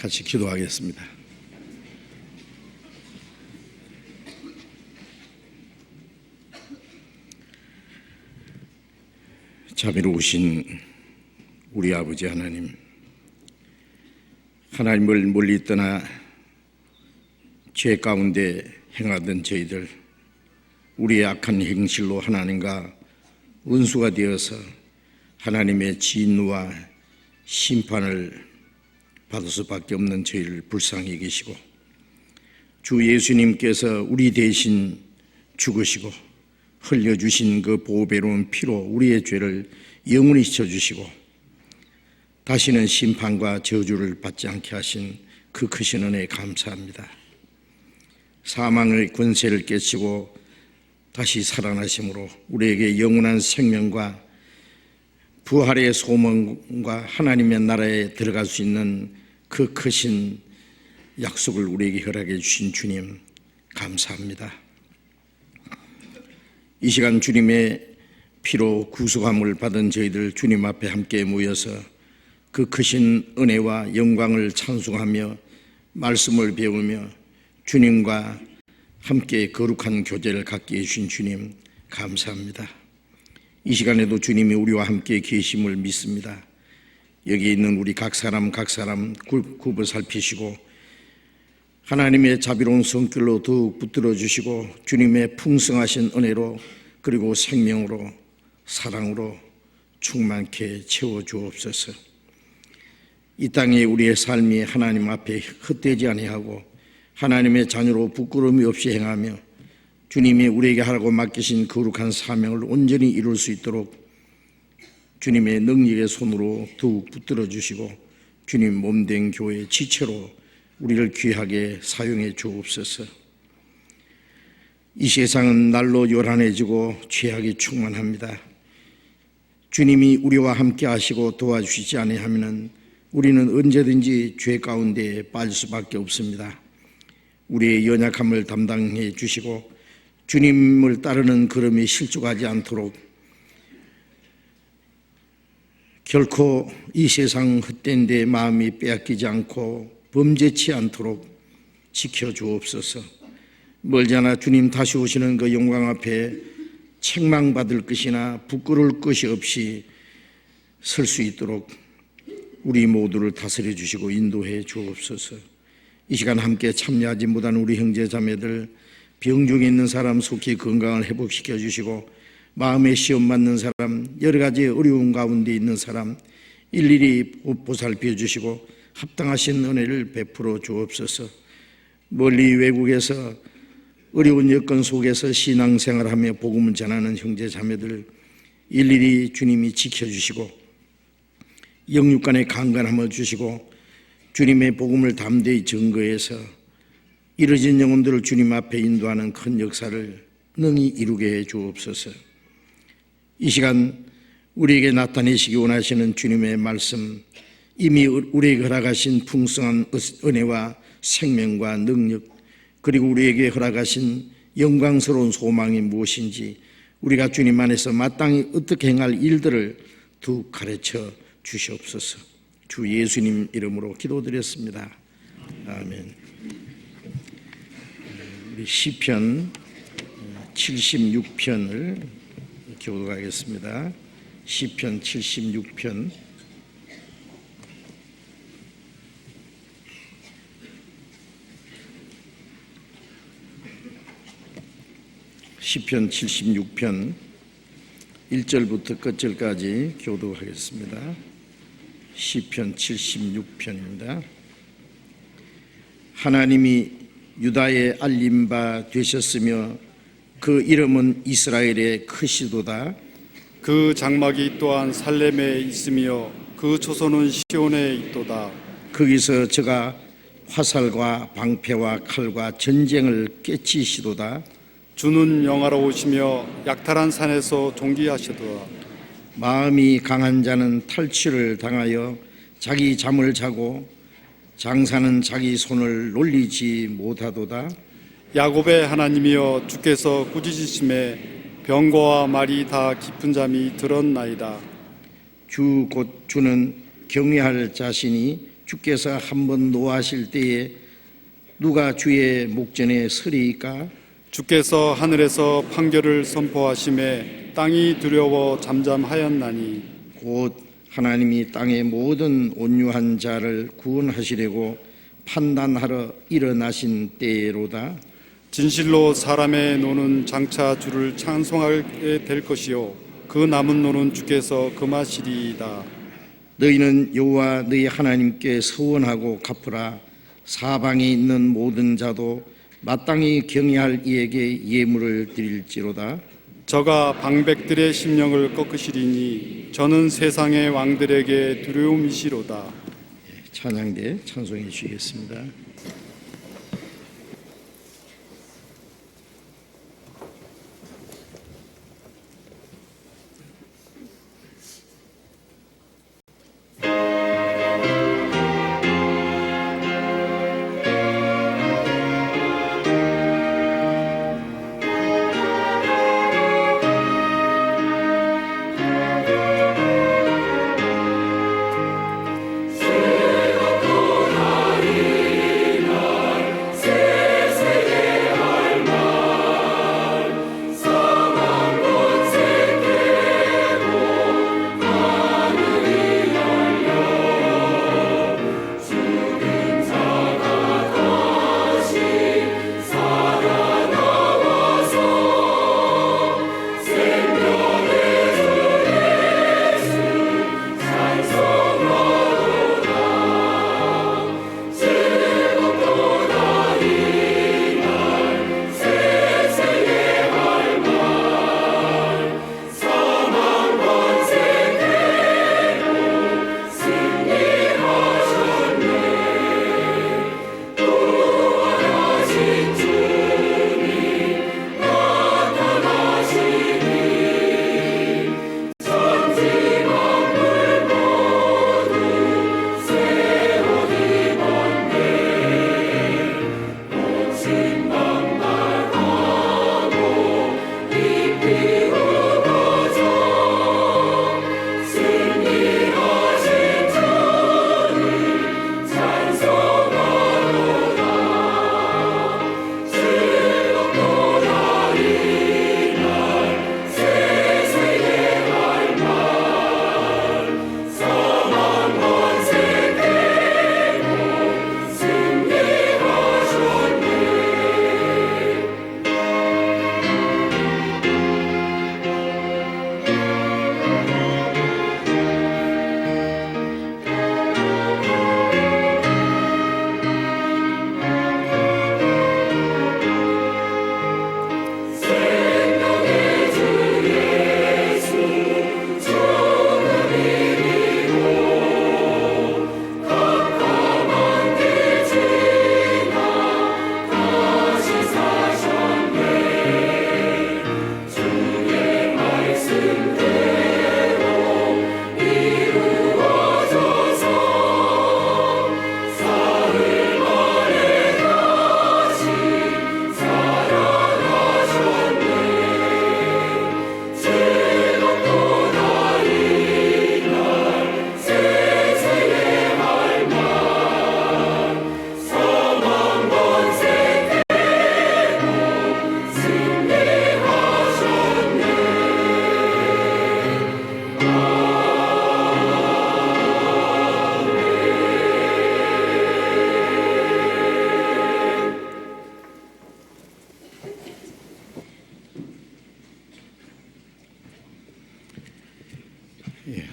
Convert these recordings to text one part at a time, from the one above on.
같이 기도하겠습니다. 자비로우신 우리 아버지 하나님, 하나님을 멀리 떠나 죄 가운데 행하던 저희들, 우리의 악한 행실로 하나님과 원수가 되어서 하나님의 진노와 심판을 받을 수밖에 없는 저희를 불쌍히 여기시고, 주 예수님께서 우리 대신 죽으시고 흘려주신 그 보배로운 피로 우리의 죄를 영원히 씻어주시고 다시는 심판과 저주를 받지 않게 하신 그 크신 은혜에 감사합니다. 사망의 권세를 깨치고 다시 살아나심으로 우리에게 영원한 생명과 부활의 소망과 하나님의 나라에 들어갈 수 있는 그 크신 약속을 우리에게 허락해 주신 주님, 감사합니다. 이 시간 주님의 피로 구속함을 받은 저희들 주님 앞에 함께 모여서 그 크신 은혜와 영광을 찬송하며 말씀을 배우며 주님과 함께 거룩한 교제를 갖게 해주신 주님, 감사합니다. 이 시간에도 주님이 우리와 함께 계심을 믿습니다. 여기 있는 우리 각 사람 굽어 살피시고 하나님의 자비로운 성결로 더욱 붙들어 주시고 주님의 풍성하신 은혜로 그리고 생명으로 사랑으로 충만케 채워 주옵소서. 이 땅에 우리의 삶이 하나님 앞에 헛되지 아니하고 하나님의 자녀로 부끄러움이 없이 행하며 주님이 우리에게 하라고 맡기신 거룩한 사명을 온전히 이룰 수 있도록 주님의 능력의 손으로 더욱 붙들어 주시고 주님 몸된 교회 지체로 우리를 귀하게 사용해 주옵소서. 이 세상은 날로 요란해지고 죄악이 충만합니다. 주님이 우리와 함께 하시고 도와주시지 아니하면 우리는 언제든지 죄 가운데 빠질 수밖에 없습니다. 우리의 연약함을 담당해 주시고 주님을 따르는 걸음이 실족하지 않도록 결코 이 세상 헛된 데 마음이 빼앗기지 않고 범죄치 않도록 지켜주옵소서. 멀지 않아 주님 다시 오시는 그 영광 앞에 책망받을 것이나 부끄러울 것이 없이 설 수 있도록 우리 모두를 다스려 주시고 인도해 주옵소서. 이 시간 함께 참여하지 못한 우리 형제 자매들, 병 중에 있는 사람 속히 건강을 회복시켜 주시고 마음에 시험 맞는 사람, 여러 가지 어려운 가운데 있는 사람 일일이 보살펴 주시고 합당하신 은혜를 베풀어 주옵소서. 멀리 외국에서 어려운 여건 속에서 신앙생활하며 복음을 전하는 형제 자매들 일일이 주님이 지켜주시고 영육간의 강건함을 주시고 주님의 복음을 담대히 증거해서 이뤄진 영혼들을 주님 앞에 인도하는 큰 역사를 능히 이루게 해 주옵소서. 이 시간 우리에게 나타내시기 원하시는 주님의 말씀, 이미 우리에게 허락하신 풍성한 은혜와 생명과 능력, 그리고 우리에게 허락하신 영광스러운 소망이 무엇인지 우리가 주님 안에서 마땅히 어떻게 행할 일들을 두 가르쳐 주시옵소서. 주 예수님 이름으로 기도드렸습니다. 아멘. 우리 시편 76편을 교독하겠습니다. 시편 76편 시편 76편 1절부터 끝절까지 교독하겠습니다. 시편 76편입니다. 하나님이 유다의 알림바 되셨으며 그 이름은 이스라엘의 크시도다. 그 장막이 또한 살렘에 있으며 그 초소는 시온에 있도다. 거기서 저가 화살과 방패와 칼과 전쟁을 깨치시도다. 주는 영화로우시며 약탈한 산에서 존귀하시도다. 마음이 강한 자는 탈취를 당하여 자기 잠을 자고 장사는 자기 손을 놀리지 못하도다. 야곱의 하나님이여 주께서 꾸짖으심에 병거와 말이 다 깊은 잠이 들었나이다. 주 곧 주는 경외할 자신이 주께서 한번 노하실 때에 누가 주의 목전에 서리이까? 주께서 하늘에서 판결을 선포하심에 땅이 두려워 잠잠하였나니 곧 하나님이 땅의 모든 온유한 자를 구원하시려고 판단하러 일어나신 때로다. 진실로 사람의 노는 장차 주를 찬송하게 될 것이요 그 남은 노는 주께서 금하시리이다. 너희는 여호와 너희 하나님께 서원하고 갚으라. 사방에 있는 모든 자도 마땅히 경외할 이에게 예물을 드릴지로다. 저가 방백들의 심령을 꺾으시리니 저는 세상의 왕들에게 두려움이시로다. 찬양대 찬송해 주시겠습니다.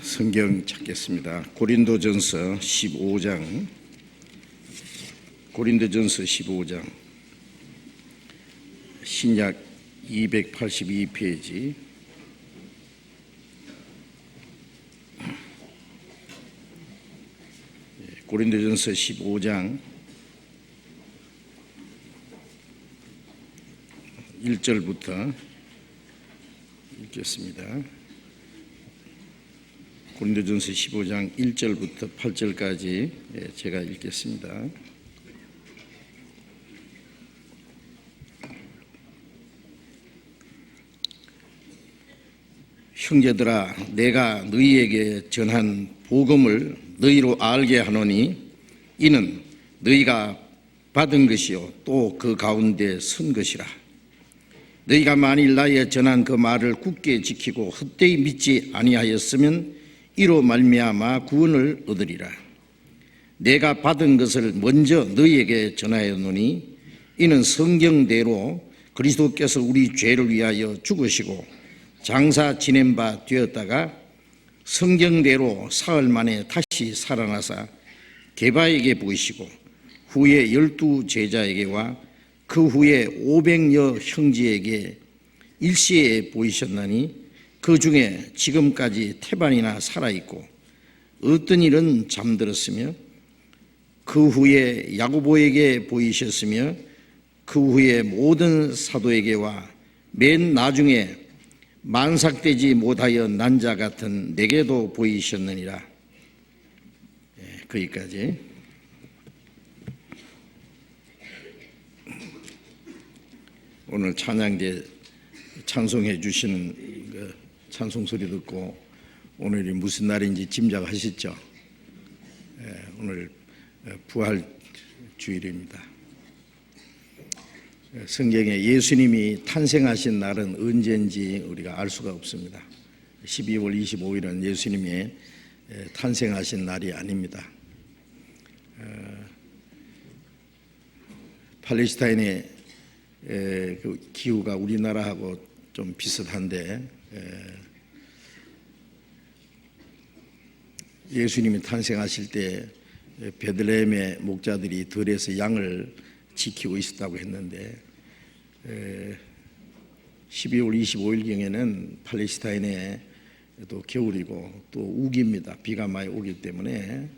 성경 찾겠습니다. 고린도전서 15장 신약 282페이지 고린도전서 15장 1절부터 읽겠습니다. 고린도전서 15장 1절부터 8절까지 제가 읽겠습니다. 형제들아, 내가 너희에게 전한 복음을 너희로 알게 하노니 이는 너희가 받은 것이요 또 그 가운데 선 것이라. 너희가 만일 나의 전한 그 말을 굳게 지키고 헛되이 믿지 아니하였으면 이로 말미암아 구원을 얻으리라. 내가 받은 것을 먼저 너희에게 전하였노니 이는 성경대로 그리스도께서 우리 죄를 위하여 죽으시고 장사 지낸 바 되었다가 성경대로 사흘 만에 다시 살아나사 게바에게 보이시고 후에 12 제자에게와 그 후에 500여 형제에게 일시에 보이셨나니 그 중에 지금까지 태반이나 살아있고 어떤 일은 잠들었으며 그 후에 야고보에게 보이셨으며 그 후에 모든 사도에게와 맨 나중에 만삭되지 못하여 난 자 같은 내게도 보이셨느니라. 거기까지. 오늘 찬양대 찬송해 주시는 그 찬송 소리 듣고 오늘이 무슨 날인지 짐작하시죠? 오늘 부활 주일입니다. 성경에 예수님이 탄생하신 날은 언제인지 우리가 알 수가 없습니다. 12월 25일은 예수님이 탄생하신 날이 아닙니다. 팔레스타인의 그 기후가 우리나라하고 좀 비슷한데 예수님이 탄생하실 때 베들레헴의 목자들이 들에서 양을 지키고 있었다고 했는데 12월 25일경에는 팔레스타인에 또 겨울이고 또 우기입니다. 비가 많이 오기 때문에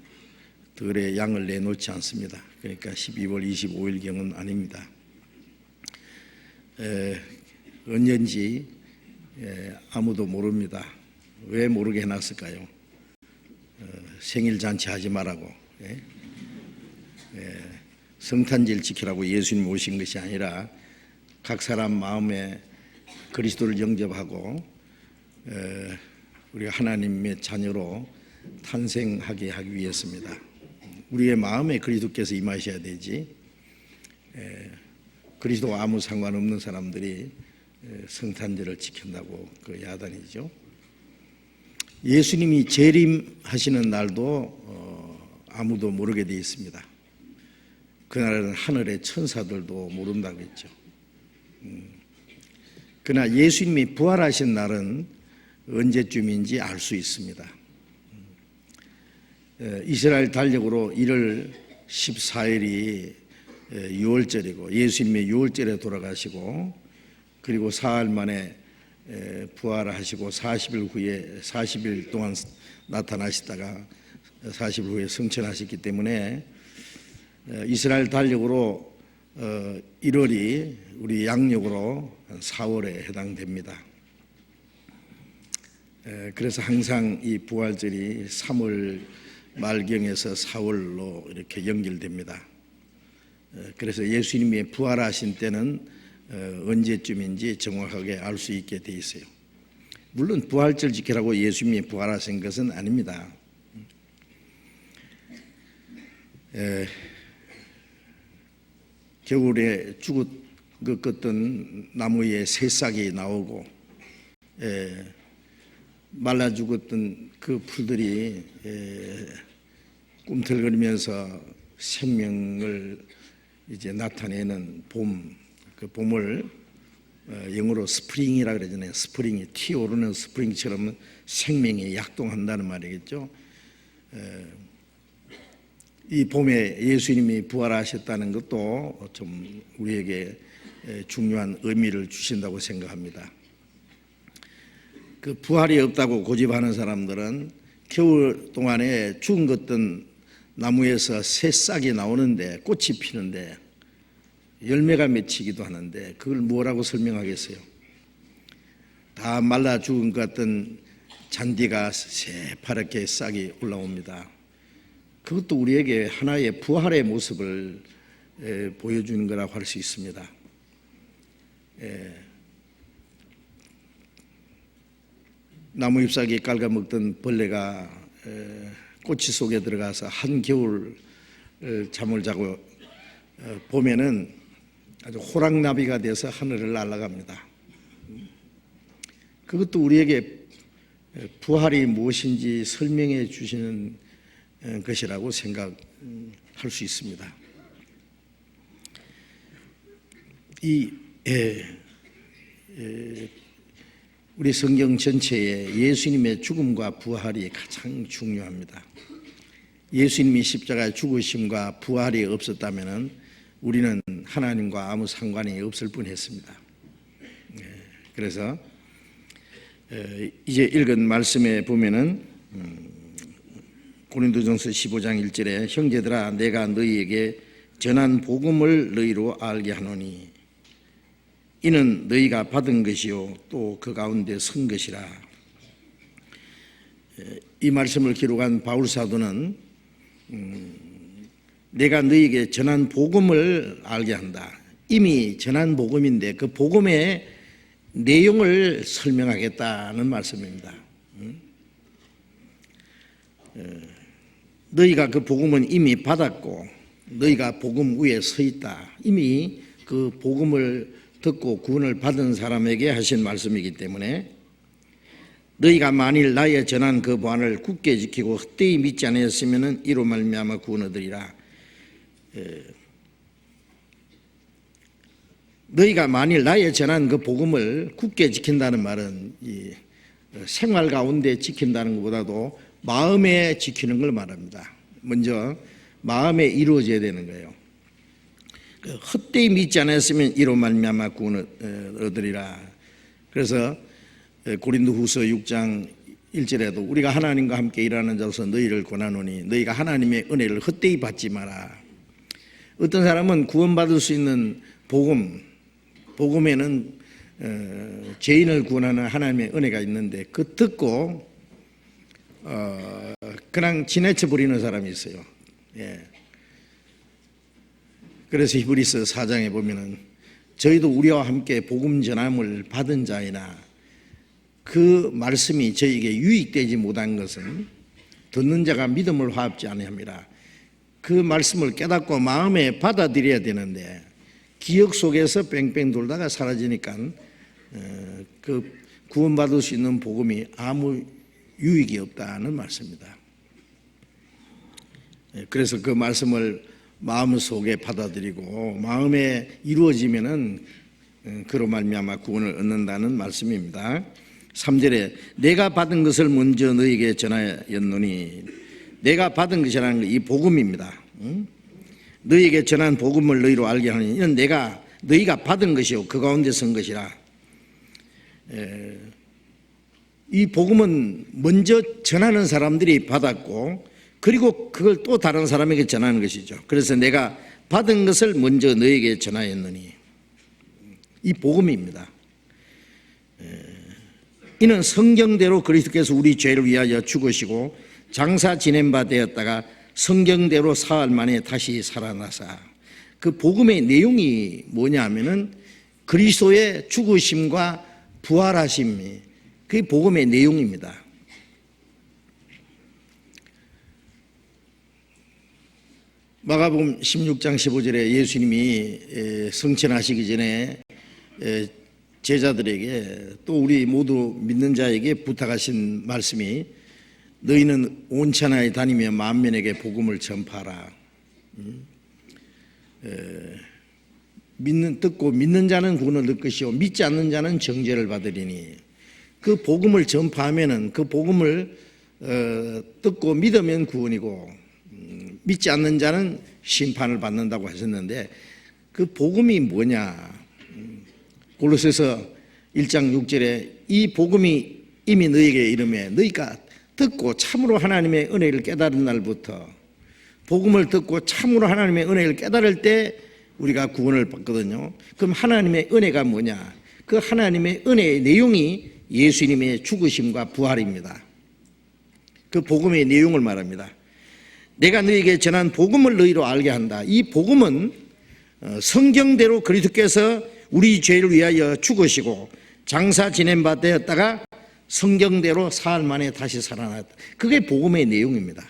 들에 양을 내놓지 않습니다. 그러니까 12월 25일경은 아닙니다. 언젠지 아무도 모릅니다. 왜 모르게 해놨을까요? 생일 잔치 하지 말라고, 성탄절 지키라고 예수님 오신 것이 아니라 각 사람 마음에 그리스도를 영접하고 우리 하나님의 자녀로 탄생하게 하기 위해서입니다. 우리의 마음에 그리스도께서 임하셔야 되지, 그리스도와 아무 상관없는 사람들이 성탄절을 지킨다고 그 야단이죠. 예수님이 재림하시는 날도 아무도 모르게 되어 있습니다. 그날은 하늘의 천사들도 모른다고 했죠. 그러나 예수님이 부활하신 날은 언제쯤인지 알 수 있습니다. 이스라엘 달력으로 1월 14일이 6월절이고 예수님이 6월절에 돌아가시고 그리고 사흘 만에 부활하시고 40일 후에 40일 동안 나타나시다가 40일 후에 승천하셨기 때문에 이스라엘 달력으로 1월이 우리 양력으로 4월에 해당됩니다. 그래서 항상 이 부활절이 3월 말경에서 4월로 이렇게 연결됩니다. 그래서 예수님이 부활하신 때는 언제쯤인지 정확하게 알 수 있게 돼 있어요. 물론 부활절 지키라고 예수님이 부활하신 것은 아닙니다. 겨울에 죽었던 나무에 새싹이 나오고 말라 죽었던 그 풀들이 꿈틀거리면서 생명을 이제 나타내는 봄, 그 봄을 영어로 스프링이라 그러잖아요. 스프링이 튀어오르는 스프링처럼 생명이 약동한다는 말이겠죠. 이 봄에 예수님이 부활하셨다는 것도 좀 우리에게 중요한 의미를 주신다고 생각합니다. 그 부활이 없다고 고집하는 사람들은 겨울 동안에 죽은 것던 나무에서 새싹이 나오는데 꽃이 피는데 열매가 맺히기도 하는데 그걸 뭐라고 설명하겠어요? 다 말라 죽은 것 같은 잔디가 새파랗게 싹이 올라옵니다. 그것도 우리에게 하나의 부활의 모습을 보여주는 거라고 할 수 있습니다. 나무 잎사귀 깔아먹던 벌레가 꽃이 속에 들어가서 한겨울 잠을 자고 보면은 아주 호랑나비가 돼서 하늘을 날아갑니다. 그것도 우리에게 부활이 무엇인지 설명해 주시는 것이라고 생각할 수 있습니다. 우리 성경 전체에 예수님의 죽음과 부활이 가장 중요합니다. 예수님이 십자가에 죽으심과 부활이 없었다면 우리는 하나님과 아무 상관이 없을 뻔했습니다. 그래서 이제 읽은 말씀에 보면은 고린도전서 15장 1절에 형제들아 내가 너희에게 전한 복음을 너희로 알게 하노니 이는 너희가 받은 것이요 또 그 가운데 선 것이라. 이 말씀을 기록한 바울 사도는 내가 너희에게 전한 복음을 알게 한다. 이미 전한 복음인데 그 복음의 내용을 설명하겠다는 말씀입니다. 너희가 그 복음은 이미 받았고 너희가 복음 위에 서 있다. 이미 그 복음을 듣고 구원을 받은 사람에게 하신 말씀이기 때문에 너희가 만일 나의 전한 그 보안을 굳게 지키고 헛되이 믿지 않았으면 이로 말미암아 구원 얻으리라. 너희가 만일 나의 전한 그 복음을 굳게 지킨다는 말은 이 생활 가운데 지킨다는 것보다도 마음에 지키는 걸 말합니다. 먼저 마음에 이루어져야 되는 거예요. 헛되이 믿지 않았으면 이로 말미암아 구원을 얻으리라. 그래서 고린도후서 6장 1절에도 우리가 하나님과 함께 일하는 자로서 너희를 권하노니 너희가 하나님의 은혜를 헛되이 받지 마라. 어떤 사람은 구원받을 수 있는 복음에는 죄인을 구원하는 하나님의 은혜가 있는데 그 듣고 그냥 지나쳐 버리는 사람이 있어요. 그래서 히브리서 4장에 보면은 저희도 우리와 함께 복음 전함을 받은 자이나 그 말씀이 저에게 유익되지 못한 것은 듣는 자가 믿음을 화합지 아니함이라. 그 말씀을 깨닫고 마음에 받아들여야 되는데 기억 속에서 뺑뺑 돌다가 사라지니까 그 구원받을 수 있는 복음이 아무 유익이 없다는 말씀입니다. 그래서 그 말씀을 마음속에 받아들이고 마음에 이루어지면은 그로 말미암아 구원을 얻는다는 말씀입니다. 3절에 내가 받은 것을 먼저 너희에게 전하였노니 내가 받은 것이라는 이 복음입니다. 너희에게 전한 복음을 너희로 알게 하니 이는 너희가 받은 것이요 그 가운데 선 것이라. 이 복음은 먼저 전하는 사람들이 받았고 그리고 그걸 또 다른 사람에게 전하는 것이죠. 그래서 내가 받은 것을 먼저 너희에게 전하였노니 이 복음입니다. 이는 성경대로 그리스도께서 우리 죄를 위하여 죽으시고 장사 지낸 바 되었다가 성경대로 사흘 만에 다시 살아나사. 그 복음의 내용이 뭐냐 하면은 그리스도의 죽으심과 부활하심이 그게 복음의 내용입니다. 마가복음 16장 15절에 예수님이 성천하시기 전에 제자들에게 또 우리 모두 믿는 자에게 부탁하신 말씀이 너희는 온 천하에 다니며 만민에게 복음을 전파하라. 듣고 믿는 자는 구원을 얻을 것이요 믿지 않는 자는 정죄를 받으리니. 그 복음을 전파하면은 그 복음을 듣고 믿으면 구원이고 믿지 않는 자는 심판을 받는다고 하셨는데 그 복음이 뭐냐? 골로새서 1장 6절에 이 복음이 이미 너희에게 이르매 너희가 듣고 참으로 하나님의 은혜를 깨달은 날부터 복음을 듣고 참으로 하나님의 은혜를 깨달을 때 우리가 구원을 받거든요. 그럼 하나님의 은혜가 뭐냐? 그 하나님의 은혜의 내용이 예수님의 죽으심과 부활입니다. 그 복음의 내용을 말합니다. 내가 너희에게 전한 복음을 너희로 알게 한다. 이 복음은 성경대로 그리스도께서 우리 죄를 위하여 죽으시고 장사 지낸 바 되었다가 성경대로 사흘 만에 다시 살아났다. 그게 복음의 내용입니다.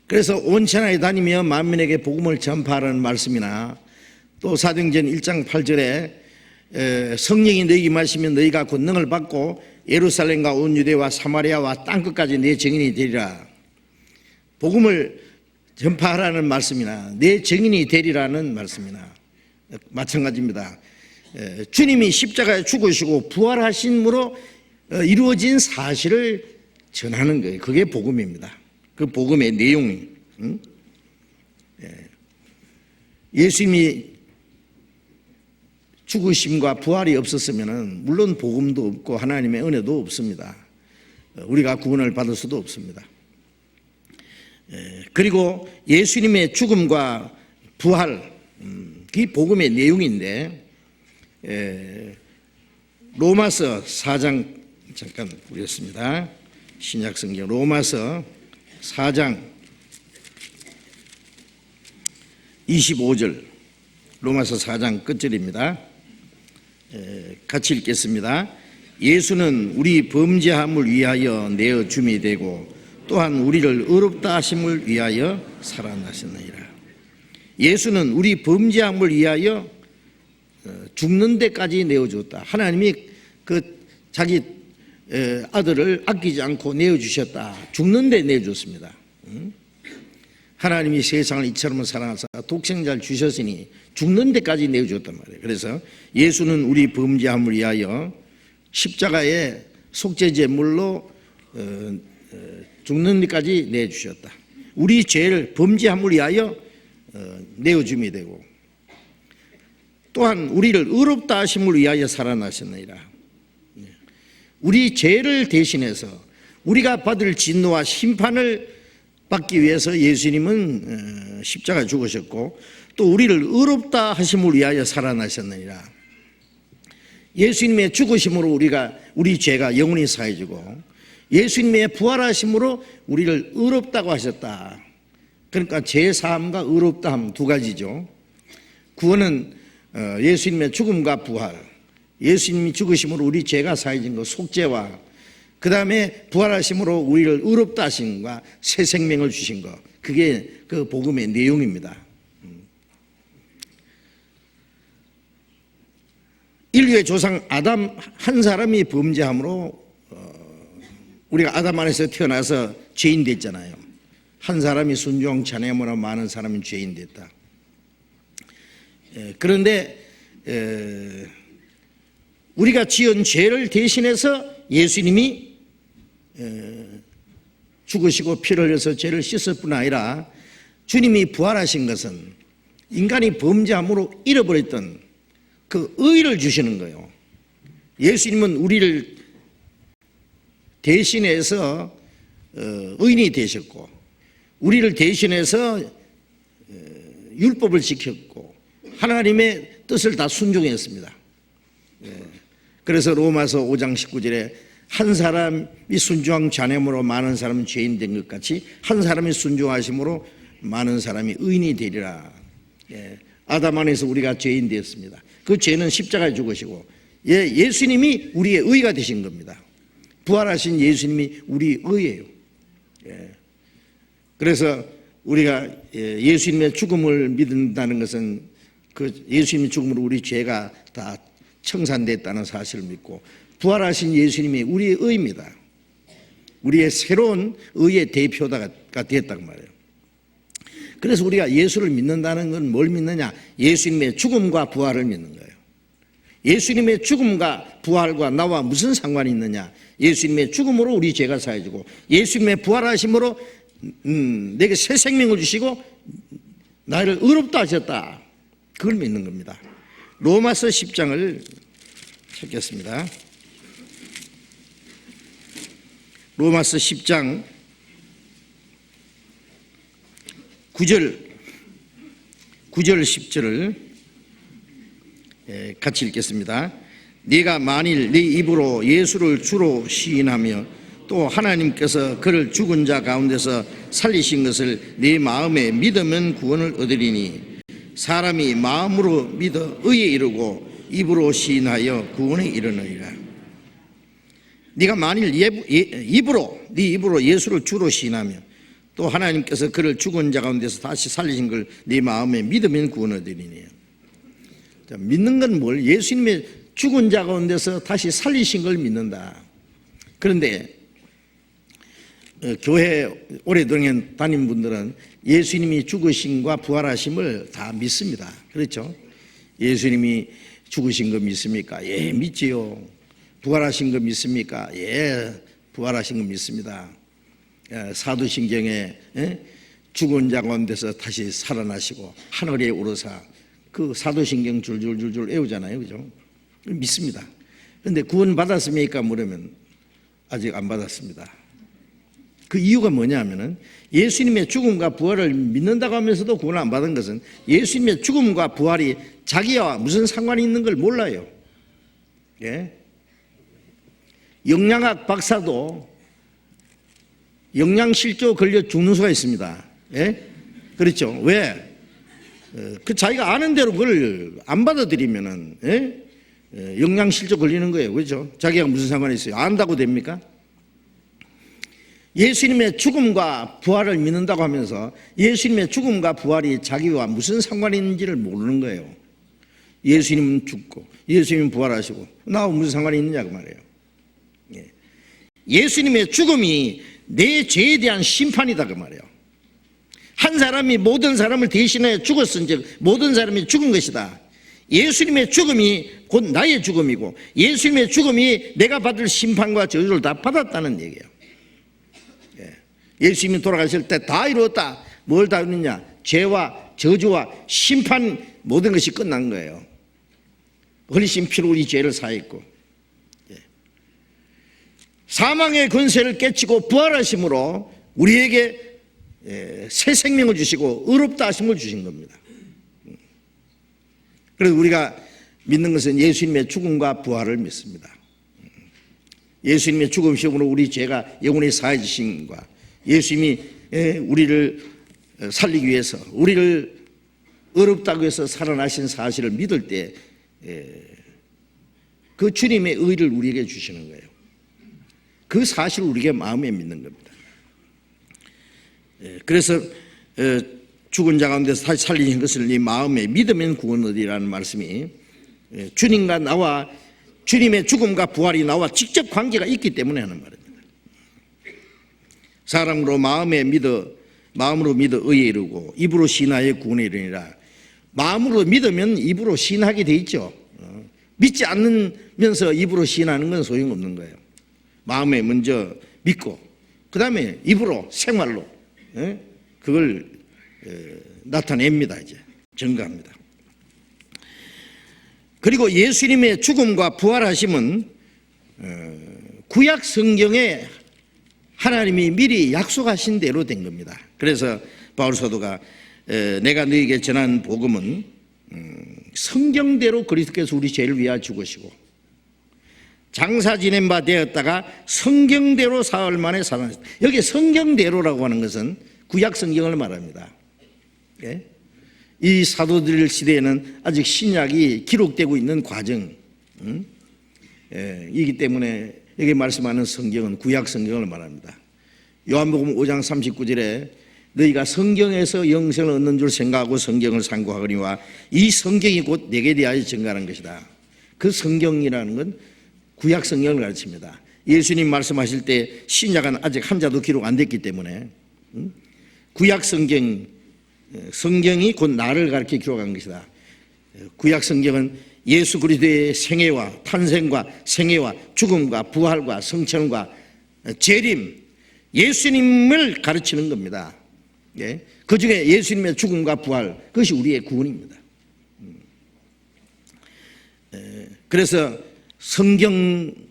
그래서 온 천하에 다니며 만민에게 복음을 전파하라는 말씀이나 또 사도행전 1장 8절에 성령이 너희에게 임하시면 너희가 권능을 받고 예루살렘과 온 유대와 사마리아와 땅끝까지 내 증인이 되리라. 복음을 전파하라는 말씀이나 내 증인이 되리라는 말씀이나 마찬가지입니다. 주님이 십자가에 죽으시고 부활하심으로 이루어진 사실을 전하는 거예요. 그게 복음입니다. 그 복음의 내용이. 예수님이 죽으심과 부활이 없었으면 물론 복음도 없고 하나님의 은혜도 없습니다. 우리가 구원을 받을 수도 없습니다. 그리고 예수님의 죽음과 부활, 이 복음의 내용인데 로마서 4장 잠깐 보겠습니다. 신약성경 로마서 4장 25절, 로마서 4장 끝절입니다. 같이 읽겠습니다. 예수는 우리 범죄함을 위하여 내어 줌이 되고 또한 우리를 의롭다 하심을 위하여 살아나셨느니라. 예수는 우리 범죄함을 위하여 죽는 데까지 내어주었다. 하나님이 그 자기 아들을 아끼지 않고 내어주셨다. 죽는 데 내어줬습니다. 하나님이 세상을 이처럼 사랑하사 독생자를 주셨으니 죽는 데까지 내어줬단 말이에요. 그래서 예수는 우리 범죄함을 위하여 십자가에 속죄제물로 죽는 데까지 내주셨다. 우리 죄를 범죄함을 위하여 내어줌이 되고 또한 우리를 의롭다 하심을 위하여 살아나셨느니라. 우리 죄를 대신해서 우리가 받을 진노와 심판을 받기 위해서 예수님은 십자가에 죽으셨고 또 우리를 의롭다 하심을 위하여 살아나셨느니라. 예수님의 죽으심으로 우리 죄가 영원히 사해지고 예수님의 부활하심으로 우리를 의롭다고 하셨다. 그러니까 죄사함과 의롭다함 두 가지죠. 구원은 예수님의 죽음과 부활, 예수님이 죽으심으로 우리 죄가 사해진 것, 속죄와 그 다음에 부활하심으로 우리를 의롭다 하심과 새 생명을 주신 것, 그게 그 복음의 내용입니다. 인류의 조상 아담 한 사람이 범죄함으로 우리가 아담 안에서 태어나서 죄인 됐잖아요. 한 사람이 순종 찬양하므로 많은 사람이 죄인 됐다. 그런데 우리가 지은 죄를 대신해서 예수님이 죽으시고 피를 흘려서 죄를 씻을 뿐 아니라 주님이 부활하신 것은 인간이 범죄함으로 잃어버렸던 그 의를 주시는 거예요. 예수님은 우리를 대신해서 의인이 되셨고 우리를 대신해서 율법을 지켰고 하나님의 뜻을 다 순종했습니다. 그래서 로마서 5장 19절에 한 사람이 순종한 자념으로 많은 사람은 죄인 된 것 같이 한 사람이 순종하심으로 많은 사람이 의인이 되리라. 아담 안에서 우리가 죄인 되었습니다. 그 죄는 십자가에 죽으시고 예수님이 우리의 의가 되신 겁니다. 부활하신 예수님이 우리 의예요. 그래서 우리가 예수님의 죽음을 믿는다는 것은 그 예수님의 죽음으로 우리 죄가 다 청산됐다는 사실을 믿고 부활하신 예수님이 우리의 의입니다. 우리의 새로운 의의 대표가 됐단 말이에요. 그래서 우리가 예수를 믿는다는 건 뭘 믿느냐? 예수님의 죽음과 부활을 믿는 거예요. 예수님의 죽음과 부활과 나와 무슨 상관이 있느냐? 예수님의 죽음으로 우리 죄가 사해지고 예수님의 부활하심으로 내게 새 생명을 주시고 나를 의롭다 하셨다. 그걸 믿는 겁니다. 로마서 10장을 찾겠습니다. 로마서 10장 9절 10절을 같이 읽겠습니다. 네가 만일 네 입으로 예수를 주로 시인하며 또 하나님께서 그를 죽은 자 가운데서 살리신 것을 네 마음에 믿으면 구원을 얻으리니 사람이 마음으로 믿어 의에 이르고 입으로 시인하여 구원에 이르느니라. 네가 만일 네 입으로 예수를 주로 시인하며 또 하나님께서 그를 죽은 자 가운데서 다시 살리신 걸 네 마음에 믿으면 구원 얻으리니. 믿는 건 뭘? 예수님의 죽은 자 가운데서 다시 살리신 걸 믿는다. 그런데 교회 오래동안 다닌 분들은 예수님이 죽으심과 부활하심을 다 믿습니다. 그렇죠? 예수님이 죽으신 거 믿습니까? 예, 믿지요. 부활하신 거 믿습니까? 예, 부활하신 거 믿습니다. 사도신경에 죽은 자 가운데서 다시 살아나시고 하늘에 오르사, 그 사도신경 줄줄줄줄 외우잖아요. 그죠? 믿습니다. 그런데 구원 받았습니까? 물으면 아직 안 받았습니다. 그 이유가 뭐냐면은 예수님의 죽음과 부활을 믿는다고 하면서도 구원을 안 받은 것은 예수님의 죽음과 부활이 자기와 무슨 상관이 있는 걸 몰라요. 예? 영양학 박사도 영양실조 걸려 죽는 수가 있습니다. 예? 그렇죠? 왜? 그 자기가 아는 대로 그걸 안 받아들이면은, 예? 영양실조 걸리는 거예요. 그렇죠? 자기가 무슨 상관이 있어요? 안다고 됩니까? 예수님의 죽음과 부활을 믿는다고 하면서 예수님의 죽음과 부활이 자기와 무슨 상관이 있는지를 모르는 거예요. 예수님은 죽고 예수님은 부활하시고 나하고 무슨 상관이 있느냐 그 말이에요. 예수님의 죽음이 내 죄에 대한 심판이다 그 말이에요. 한 사람이 모든 사람을 대신해 죽었은즉 모든 사람이 죽은 것이다. 예수님의 죽음이 곧 나의 죽음이고 예수님의 죽음이 내가 받을 심판과 저주를 다 받았다는 얘기예요. 예수님이 돌아가실 때 다 이루었다. 뭘 다 이루느냐? 죄와 저주와 심판 모든 것이 끝난 거예요. 흘리신 피로 우리 죄를 사했고 사망의 권세를 깨치고 부활하심으로 우리에게 새 생명을 주시고 의롭다 하심을 주신 겁니다. 그래서 우리가 믿는 것은 예수님의 죽음과 부활을 믿습니다. 예수님의 죽음심으로 우리 죄가 영원히 사해지심과 예수님이 우리를 살리기 위해서 우리를 의롭다고 해서 살아나신 사실을 믿을 때 그 주님의 의를 우리에게 주시는 거예요. 그 사실을 우리가 마음에 믿는 겁니다. 그래서 죽은 자 가운데서 다시 살리신 것을 네 마음에 믿으면 구원 얻으리라는 말씀이 주님과 나와 주님의 죽음과 부활이 나와 직접 관계가 있기 때문에 하는 말입니다. 사람으로 마음으로 믿어 의에 이르고 입으로 신하여 구원에 이르니라. 마음으로 믿으면 입으로 신하게 돼 있죠. 믿지 않으면서 입으로 신하는 건 소용없는 거예요. 마음에 먼저 믿고 그 다음에 입으로 생활로 그걸 나타냅니다. 이제 증거합니다. 그리고 예수님의 죽음과 부활하심은 구약 성경에 하나님이 미리 약속하신 대로 된 겁니다. 그래서 바울 사도가 내가 너에게 전한 복음은 성경대로 그리스도께서 우리 죄를 위하여 죽으시고 장사 지낸 바 되었다가 성경대로 사흘 만에 살아났다. 여기 성경대로라고 하는 것은 구약 성경을 말합니다. 이 사도들 시대에는 아직 신약이 기록되고 있는 과정 이기 때문에 여기 말씀하는 성경은 구약 성경을 말합니다. 요한복음 5장 39절에 너희가 성경에서 영생을 얻는 줄 생각하고 성경을 상고하거니와 이 성경이 곧 내게 대하여 증거하는 것이다. 그 성경이라는 건 구약 성경을 가르칩니다. 예수님 말씀하실 때 신약은 아직 한 자도 기록 안 됐기 때문에 구약 성경이 곧 나를 가르쳐 기록한 것이다. 구약 성경은 예수 그리스도의 생애와 탄생과 생애와 죽음과 부활과 성천과 재림, 예수님을 가르치는 겁니다. 그 중에 예수님의 죽음과 부활, 그것이 우리의 구원입니다. 그래서 성경대로입니다.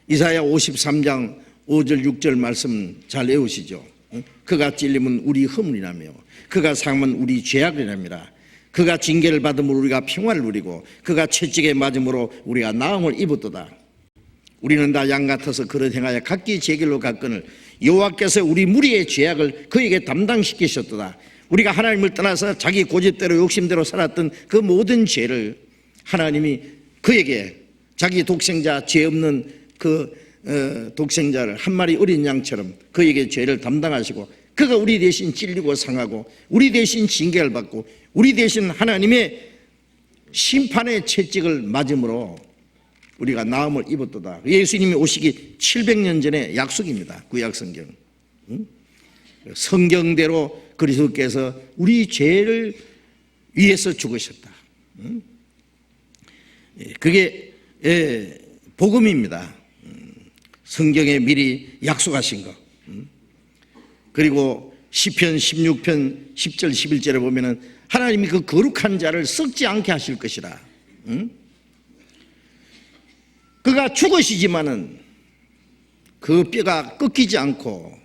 이사야 53장 5절 6절 말씀 잘 외우시죠. 그가 찔림은 우리 허물이라며 그가 상함은 우리 죄악이라미라. 그가 징계를 받음으로 우리가 평화를 누리고 그가 채찍에 맞음으로 우리가 나음을 입었도다. 우리는 다 양 같아서 그릇 행하여 각기 제 길로 갔거늘 여호와께서 우리 무리의 죄악을 그에게 담당시키셨도다. 우리가 하나님을 떠나서 자기 고집대로 욕심대로 살았던 그 모든 죄를 하나님이 그에게 자기 독생자 죄 없는 그 독생자를 한 마리 어린 양처럼 그에게 죄를 담당하시고 그가 우리 대신 찔리고 상하고 우리 대신 징계를 받고 우리 대신 하나님의 심판의 채찍을 맞음으로 우리가 나음을 입었도다. 예수님이 오시기 700년 전의 약속입니다. 구약 성경. 성경대로 그리스도께서 우리 죄를 위해서 죽으셨다. 그게 복음입니다. 성경에 미리 약속하신 거. 그리고 시편 16편 10절 11절에 보면은 하나님이 그 거룩한 자를 썩지 않게 하실 것이라. 그가 죽으시지만은 그 뼈가 꺾이지 않고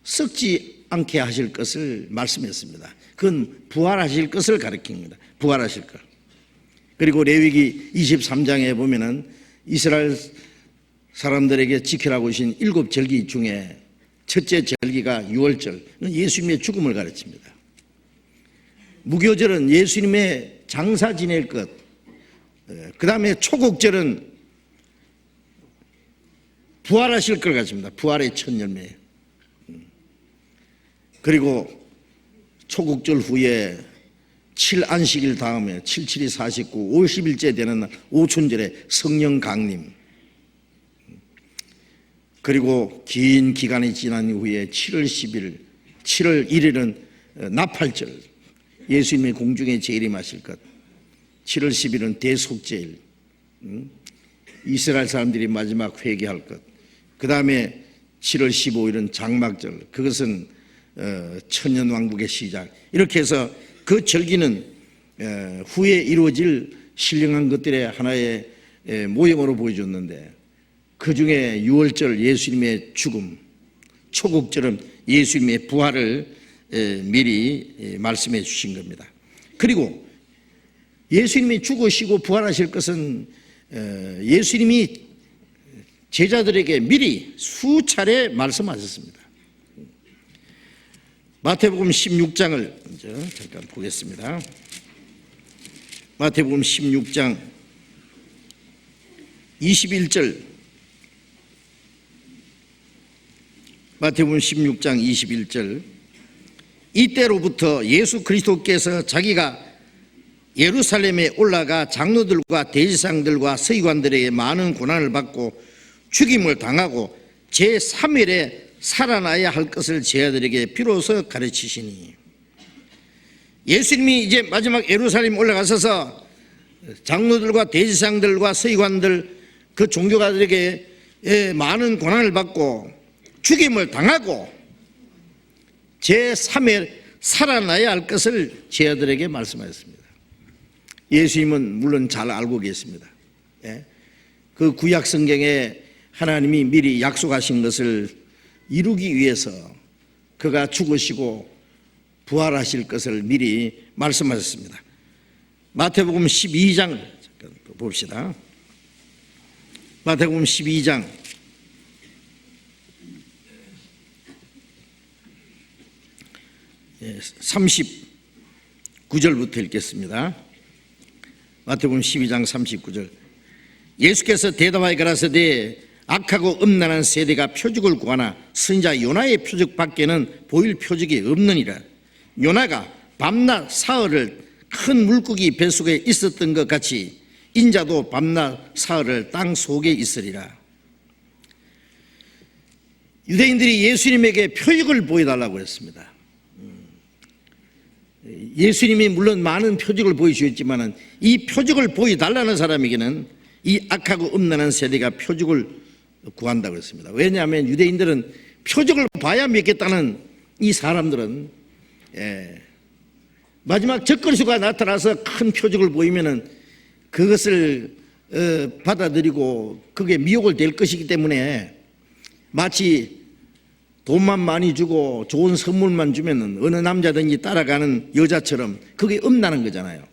썩지 않게 하실 것을 말씀했습니다. 그건 부활하실 것을 가리킵니다. 부활하실 것. 그리고 레위기 23장에 보면은 이스라엘 사람들에게 지키라고 하신 7절기 중에 첫째 절기가 유월절, 예수님의 죽음을 가르칩니다. 무교절은 예수님의 장사 지낼 것, 그 다음에 초곡절은 부활하실 걸 가르칩니다. 부활의 첫 열매. 그리고 초곡절 후에 7안식일 다음에 77이 49, 50일째 되는 날 오순절에 성령 강림. 그리고 긴 기간이 지난 후에 7월 10일, 7월 1일은 나팔절, 예수님의 공중에 재림하실 것. 7월 10일은 대속죄일, 이스라엘 사람들이 마지막 회개할 것. 그 다음에 7월 15일은 장막절, 그것은 천년왕국의 시작. 이렇게 해서 그 절기는 후에 이루어질 신령한 것들의 하나의 모형으로 보여줬는데, 그 중에 유월절 예수님의 죽음, 초곡절은 예수님의 부활을 미리 말씀해 주신 겁니다. 그리고 예수님이 죽으시고 부활하실 것은 예수님이 제자들에게 미리 수차례 말씀하셨습니다. 마태복음 16장을 잠깐 보겠습니다. 마태복음 16장 21절, 마태복음 16장 21절, 이때로부터 예수 그리스도께서 자기가 예루살렘에 올라가 장로들과 대제사장들과 서기관들에게 많은 고난을 받고 죽임을 당하고 제3일에 살아나야 할 것을 제자들에게 비로소 가르치시니, 예수님이 이제 마지막 예루살렘에 올라가셔서 장로들과 대제사장들과 서기관들 그 종교가들에게 많은 고난을 받고 죽임을 당하고 제3일 살아나야 할 것을 제자들에게 말씀하셨습니다. 예수님은 물론 잘 알고 계십니다. 그 구약 성경에 하나님이 미리 약속하신 것을 이루기 위해서 그가 죽으시고 부활하실 것을 미리 말씀하셨습니다. 마태복음 12장을 잠깐 봅시다. 마태복음 12장 39절부터 읽겠습니다. 마태복음 12장 39절. 예수께서 대답하여 가라사대 악하고 음란한 세대가 표적을 구하나 선지자 요나의 표적 밖에는 보일 표적이 없느니라. 요나가 밤낮 사흘을 큰 물고기 뱃속에 있었던 것 같이 인자도 밤낮 사흘을 땅 속에 있으리라. 유대인들이 예수님에게 표적을 보여달라고 했습니다. 예수님이 물론 많은 표적을 보여주셨지만 이 표적을 보여달라는 사람에게는 이 악하고 음란한 세대가 표적을 구한다고 했습니다. 왜냐하면 유대인들은 표적을 봐야 믿겠다는 이 사람들은 마지막 적그리스도가 나타나서 큰 표적을 보이면은 그것을 받아들이고 그게 미혹을 될 것이기 때문에 마치 돈만 많이 주고 좋은 선물만 주면은 어느 남자든지 따라가는 여자처럼 그게 음란한 거잖아요.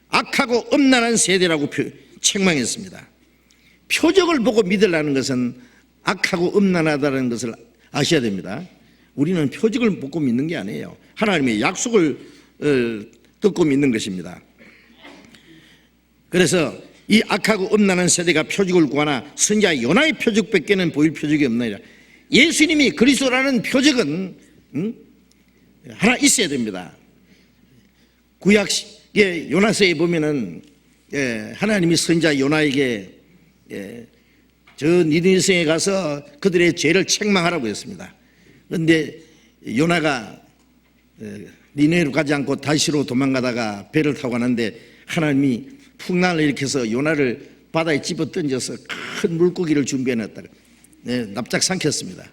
악하고 음란한 세대라고 책망했습니다. 표적을 보고 믿으라는 것은 악하고 음란하다는 것을 아셔야 됩니다. 우리는 표적을 보고 믿는 게 아니에요. 하나님의 약속을 듣고 믿는 것입니다. 그래서 이 악하고 음란한 세대가 표적을 구하나 선지자 요나의 표적밖에는 보일 표적이 없느니라. 예수님이 그리스도라는 표적은 하나 있어야 됩니다. 구약의 요나서에 보면은 하나님이 선지자 요나에게 저 니느웨성에 가서 그들의 죄를 책망하라고 했습니다. 그런데 요나가 니느웨로 가지 않고 다시로 도망가다가 배를 타고 가는데 하나님이 풍랑을 일으켜서 요나를 바다에 집어 던져서 큰 물고기를 준비해놨다. 납작 삼켰습니다.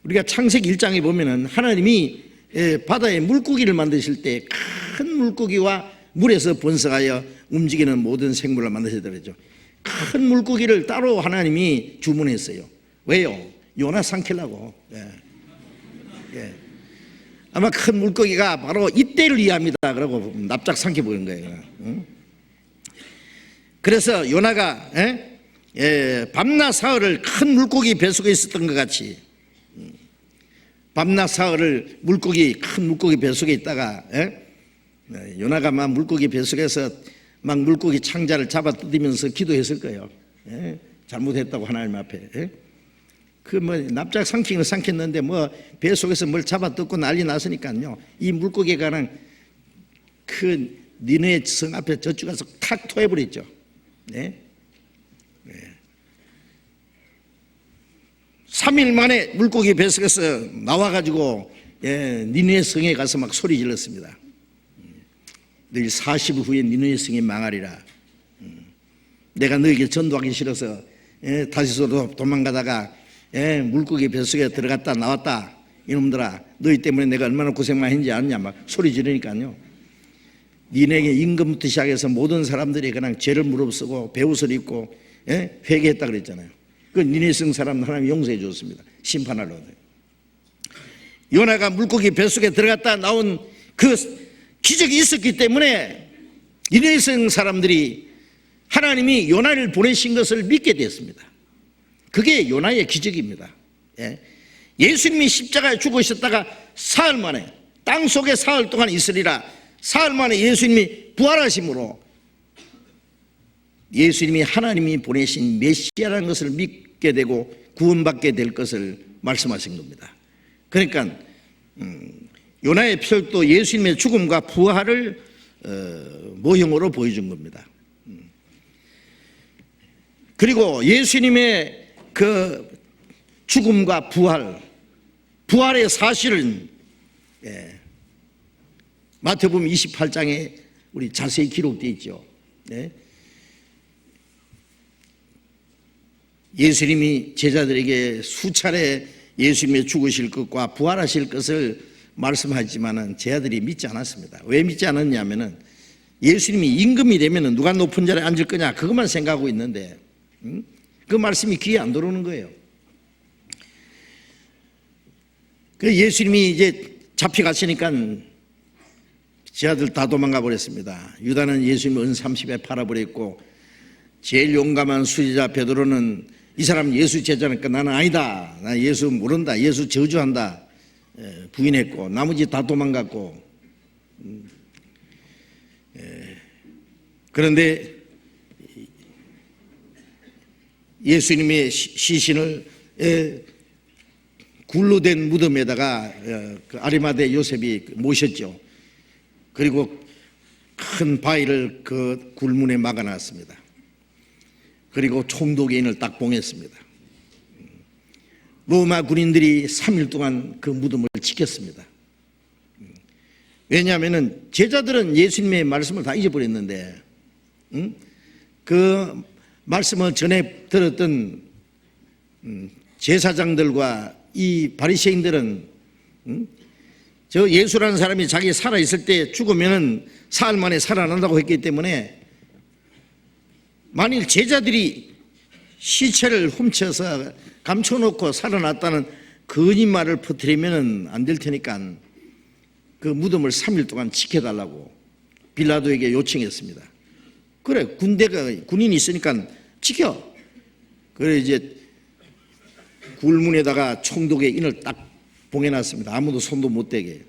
우리가 창세기 1장에 보면은 하나님이 바다에 물고기를 만드실 때 큰 물고기와 물에서 번성하여 움직이는 모든 생물을 만드시더랬죠. 큰 물고기를 따로 하나님이 주문했어요. 왜요? 요나 삼키려고. 아마 큰 물고기가 바로 이때를 이해합니다. 그러고 납작 삼켜버린 거예요. 그래서 요나가 밤낮 사흘을 큰 물고기 뱃속에 있었던 것 같이 밤낮 사흘을 큰 물고기 뱃속에 있다가 요나가 막 물고기 뱃속에서 막 물고기 창자를 잡아 뜯으면서 기도했을 거예요. 잘못했다고 하나님 앞에. 그 뭐 납작 삼키는 삼켰는데 뭐 뱃속에서 뭘 잡아 뜯고 난리 났으니까요. 이 물고기가 그냥 그 니느웨 성 앞에 저쪽 가서 탁 토해버렸죠. 3일 만에 물고기 뱃속에서 나와가지고 니느웨 성에 가서 막 소리 질렀습니다. 너희 40일 후에 니느웨 성이 망하리라. 내가 너에게 전도하기 싫어서 다시서 도망가다가 물고기 뱃속에 들어갔다 나왔다. 이놈들아 너희 때문에 내가 얼마나 고생 많이 했는지 아느냐 막 소리 지르니까요. 니네에게 임금부터 시작해서 모든 사람들이 그냥 죄를 무릅쓰고 배옷을 입고 회개했다 그랬잖아요. 그 니느웨 성 사람 하나님 용서해 줬습니다. 심판하러. 요나가 물고기 뱃속에 들어갔다 나온 그 기적이 있었기 때문에 니느웨 성 사람들이 하나님이 요나를 보내신 것을 믿게 됐습니다. 그게 요나의 기적입니다. 예수님이 십자가에 죽으셨다가 사흘 만에 땅 속에 사흘 동안 있으리라. 사흘 만에 예수님이 부활하심으로 예수님이 하나님이 보내신 메시아라는 것을 믿게 되고 구원받게 될 것을 말씀하신 겁니다. 그러니까 요나의 표적도 예수님의 죽음과 부활을 모형으로 보여준 겁니다. 그리고 예수님의 그 죽음과 부활의 사실은 마태복음 28장에 우리 자세히 기록되어 있죠. 예수님이 제자들에게 수차례 예수님의 죽으실 것과 부활하실 것을 말씀하지만은 제자들이 믿지 않았습니다. 왜 믿지 않았냐면은 예수님이 임금이 되면은 누가 높은 자리에 앉을 거냐 그것만 생각하고 있는데 그 말씀이 귀에 안 들어오는 거예요. 그 예수님이 이제 잡혀가시니까 제자들 다 도망가 버렸습니다. 유다는 예수님을 은 30에 팔아버렸고 제일 용감한 수제자 베드로는 이 사람 예수 제자니까 나는 아니다. 나 예수 모른다. 예수 저주한다. 부인했고 나머지 다 도망갔고 그런데 예수님의 시신을 굴로 된 무덤에다가 그 아리마대 요셉이 모셨죠. 그리고 큰 바위를 그 굴문에 막아놨습니다. 그리고 총독인을 딱 봉했습니다. 로마 군인들이 3일 동안 그 무덤을 지켰습니다. 왜냐하면 제자들은 예수님의 말씀을 다 잊어버렸는데 그 말씀을 전에 들었던 제사장들과 이 바리새인들은 저 예수라는 사람이 자기 살아있을 때 죽으면 사흘 만에 살아난다고 했기 때문에 만일 제자들이 시체를 훔쳐서 감춰놓고 살아났다는 거짓말을 퍼뜨리면 안 될 테니까 그 무덤을 3일 동안 지켜달라고 빌라도에게 요청했습니다. 그래 군인이 있으니까 지켜. 그래 이제 굴문에다가 총독의 인을 딱 봉해놨습니다. 아무도 손도 못 대게.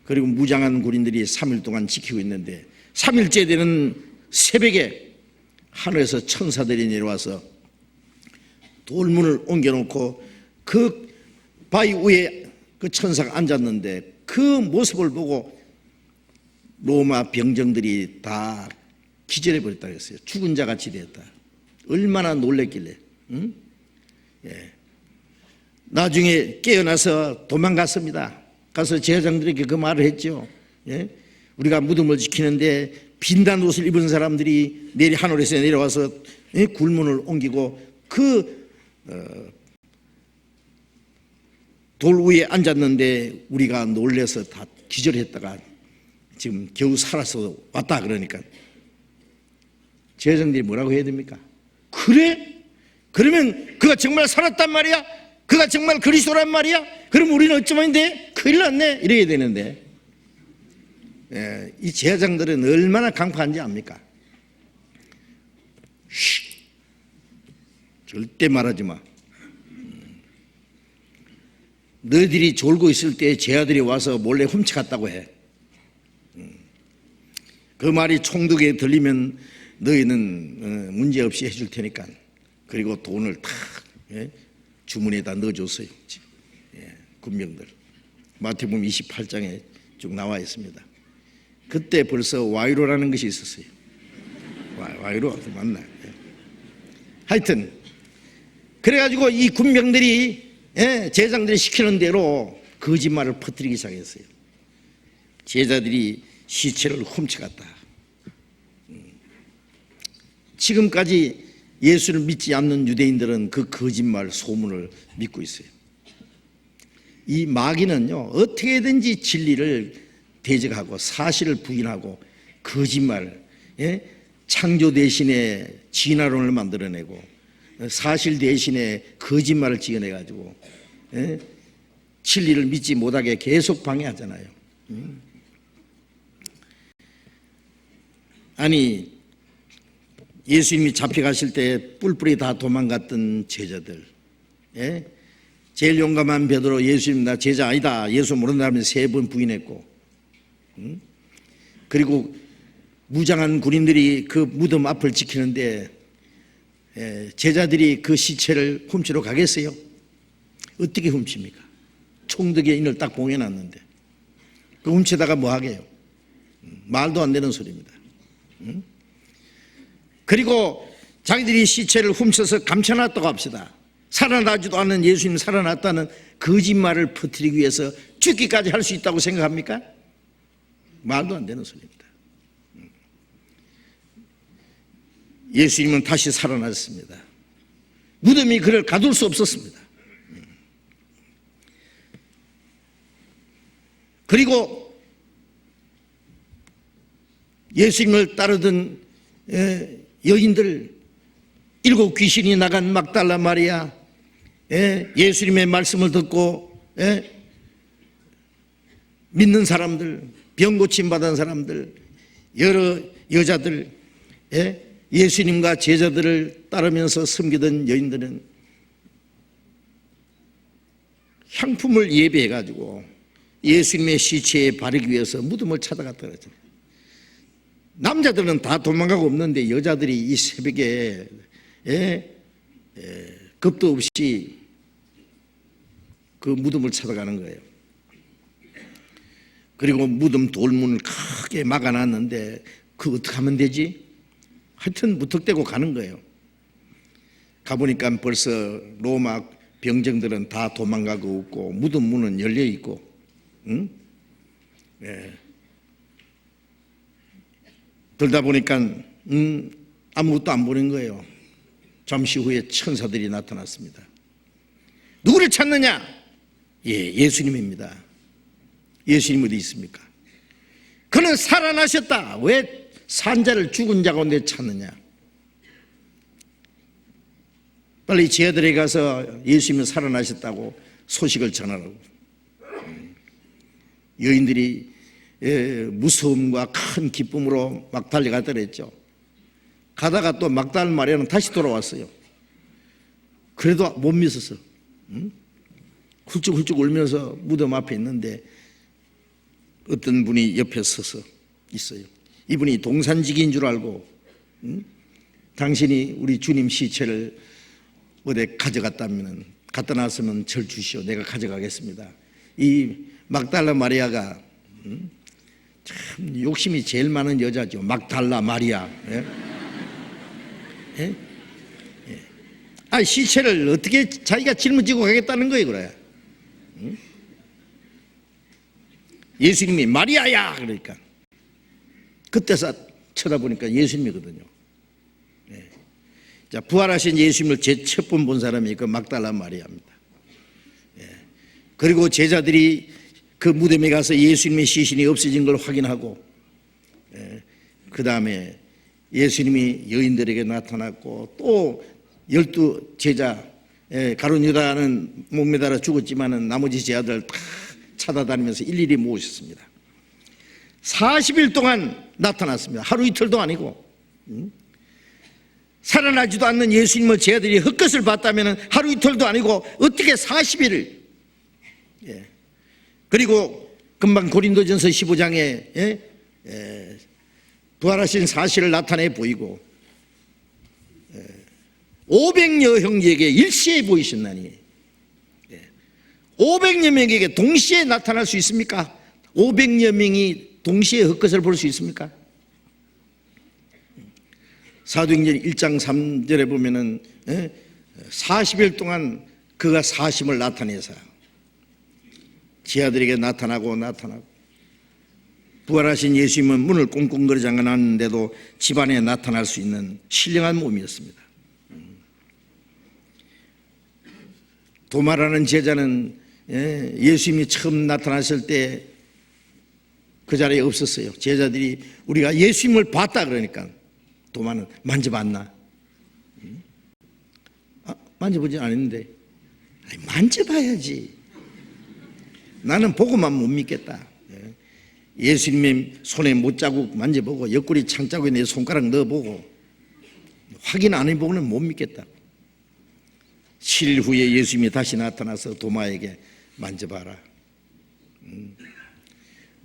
그리고 무장한 군인들이 3일 동안 지키고 있는데 3일째 되는 새벽에 하늘에서 천사들이 내려와서 돌문을 옮겨놓고 그 바위 위에 그 천사가 앉았는데 그 모습을 보고 로마 병정들이 다 기절해 버렸다 그랬어요. 죽은 자 같이 되었다. 얼마나 놀랬길래. 응? 예. 나중에 깨어나서 도망갔습니다. 가서 제사장들에게 그 말을 했죠. 예? 우리가 무덤을 지키는데 빈단 옷을 입은 사람들이 내리 하늘에서 내려와서 굴문을 옮기고 그 돌 위에 앉았는데 우리가 놀래서 다 기절했다가 지금 겨우 살아서 왔다. 그러니까 제사장들이 뭐라고 해야 됩니까? 그래? 그러면 그가 정말 살았단 말이야? 그가 정말 그리스도란 말이야? 그럼 우리는 어쩌면 돼? 큰일 났네. 이래야 되는데 이 제사장들은 얼마나 강파한지 압니까? 절대 말하지 마. 너희들이 졸고 있을 때 제 아들이 와서 몰래 훔쳐갔다고 해. 그 말이 총독에 들리면 너희는 문제없이 해줄 테니까. 그리고 돈을 다 주머니에다 넣어줬어요. 군병들. 마태복음 28장에 쭉 나와 있습니다. 그때 벌써 와이로라는 것이 있었어요. 와이로 맞나? 하여튼 그래가지고 이 군병들이 제사장들이 시키는 대로 거짓말을 퍼뜨리기 시작했어요. 제자들이 시체를 훔쳐갔다. 지금까지 예수를 믿지 않는 유대인들은 그 거짓말 소문을 믿고 있어요. 이 마귀는요, 어떻게든지 진리를 대적하고 사실을 부인하고 거짓말, 창조 대신에 진화론을 만들어내고 사실 대신에 거짓말을 지어내가지고 진리를 믿지 못하게 계속 방해하잖아요. 아니, 예수님이 잡혀가실 때 뿔뿔이 다 도망갔던 제자들, 제일 용감한 베드로 예수님 나 제자 아니다, 예수 모른다면서 3번 부인했고, 그리고 무장한 군인들이 그 무덤 앞을 지키는데 제자들이 그 시체를 훔치러 가겠어요? 어떻게 훔칩니까? 총덕의 인을 딱 봉해놨는데 그 훔치다가 뭐 하게요? 말도 안 되는 소리입니다. 그리고 자기들이 시체를 훔쳐서 감춰놨다고 합시다. 살아나지도 않은 예수님 살아났다는 거짓말을 퍼뜨리기 위해서 죽기까지 할 수 있다고 생각합니까? 말도 안 되는 소리입니다. 예수님은 다시 살아났습니다. 무덤이 그를 가둘 수 없었습니다. 그리고 예수님을 따르던 여인들, 7 귀신이 나간 막달라 마리아, 예수님의 말씀을 듣고 믿는 사람들, 병 고침 받은 사람들, 여러 여자들, 예수님과 제자들을 따르면서 섬기던 여인들은 향품을 예배해가지고 예수님의 시체에 바르기 위해서 무덤을 찾아갔다 그랬잖아요. 남자들은 다 도망가고 없는데 여자들이 이 새벽에 겁도 없이 그 무덤을 찾아가는 거예요. 그리고 무덤 돌문을 크게 막아놨는데 그거 어떻게 하면 되지? 하여튼 무턱대고 가는 거예요. 가보니까 벌써 로마 병정들은 다 도망가고 없고 무덤 문은 열려 있고, 들다 보니까 아무것도 안 보는 거예요. 잠시 후에 천사들이 나타났습니다. 누구를 찾느냐? 예수님입니다. 예수님 어디 있습니까? 그는 살아나셨다. 왜 산자를 죽은 자 가운데 찾느냐? 빨리 제자들에게 가서 예수님은 살아나셨다고 소식을 전하라고. 여인들이 무서움과 큰 기쁨으로 막 달려가더랬죠. 가다가 또 막달 마리아는 다시 돌아왔어요. 그래도 못 믿었어. 훌쩍훌쩍 울면서 무덤 앞에 있는데 어떤 분이 옆에 서서 있어요. 이분이 동산지기인 줄 알고 당신이 우리 주님 시체를 어디 가져갔다면 갖다 놨으면 절 주시오. 내가 가져가겠습니다. 이 막달라 마리아가 참 욕심이 제일 많은 여자죠. 막달라 마리아. 예? 예? 예. 시체를 어떻게 자기가 짊어지고 가겠다는 거예요, 그래. 응? 예수님이 마리아야 그러니까 그때서 쳐다보니까 예수님이거든요. 예. 자, 부활하신 예수님을 제 첫 번 본 사람이 그 막달라 마리아입니다. 예. 그리고 제자들이 그 무덤에 가서 예수님의 시신이 없어진 걸 확인하고, 그 다음에 예수님이 여인들에게 나타났고, 또 12 제자, 가룟 유다는 못 매달아 죽었지만은 나머지 제자들 다 찾아다니면서 일일이 모으셨습니다. 40일 동안 나타났습니다. 하루 이틀도 아니고. 살아나지도 않는 예수님을 제자들이 헛것을 봤다면 하루 이틀도 아니고 어떻게 40일을. 그리고 금방 고린도전서 15장에 부활하신 사실을 나타내 보이고 500여 형제에게 일시에 보이셨나니 500여 명에게 동시에 나타날 수 있습니까? 500여 명이 동시에 헛것을 볼 수 있습니까? 사도행전 1장 3절에 보면은 40일 동안 그가 사심을 나타내서 지하들에게 나타나고 부활하신 예수님은 문을 꽁꽁거려 잠가놨는데도 집안에 나타날 수 있는 신령한 몸이었습니다. 도마라는 제자는 예수님이 처음 나타났을 때 그 자리에 없었어요. 제자들이 우리가 예수님을 봤다 그러니까 도마는 만져봤나? 만져보지 않았는데. 만져봐야지. 나는 보고만 못 믿겠다. 예수님의 손에 못자국 만져보고 옆구리 창자국에 내 손가락 넣어보고 확인 안 해보고는 못 믿겠다. 7일 후에 예수님이 다시 나타나서 도마에게 만져봐라.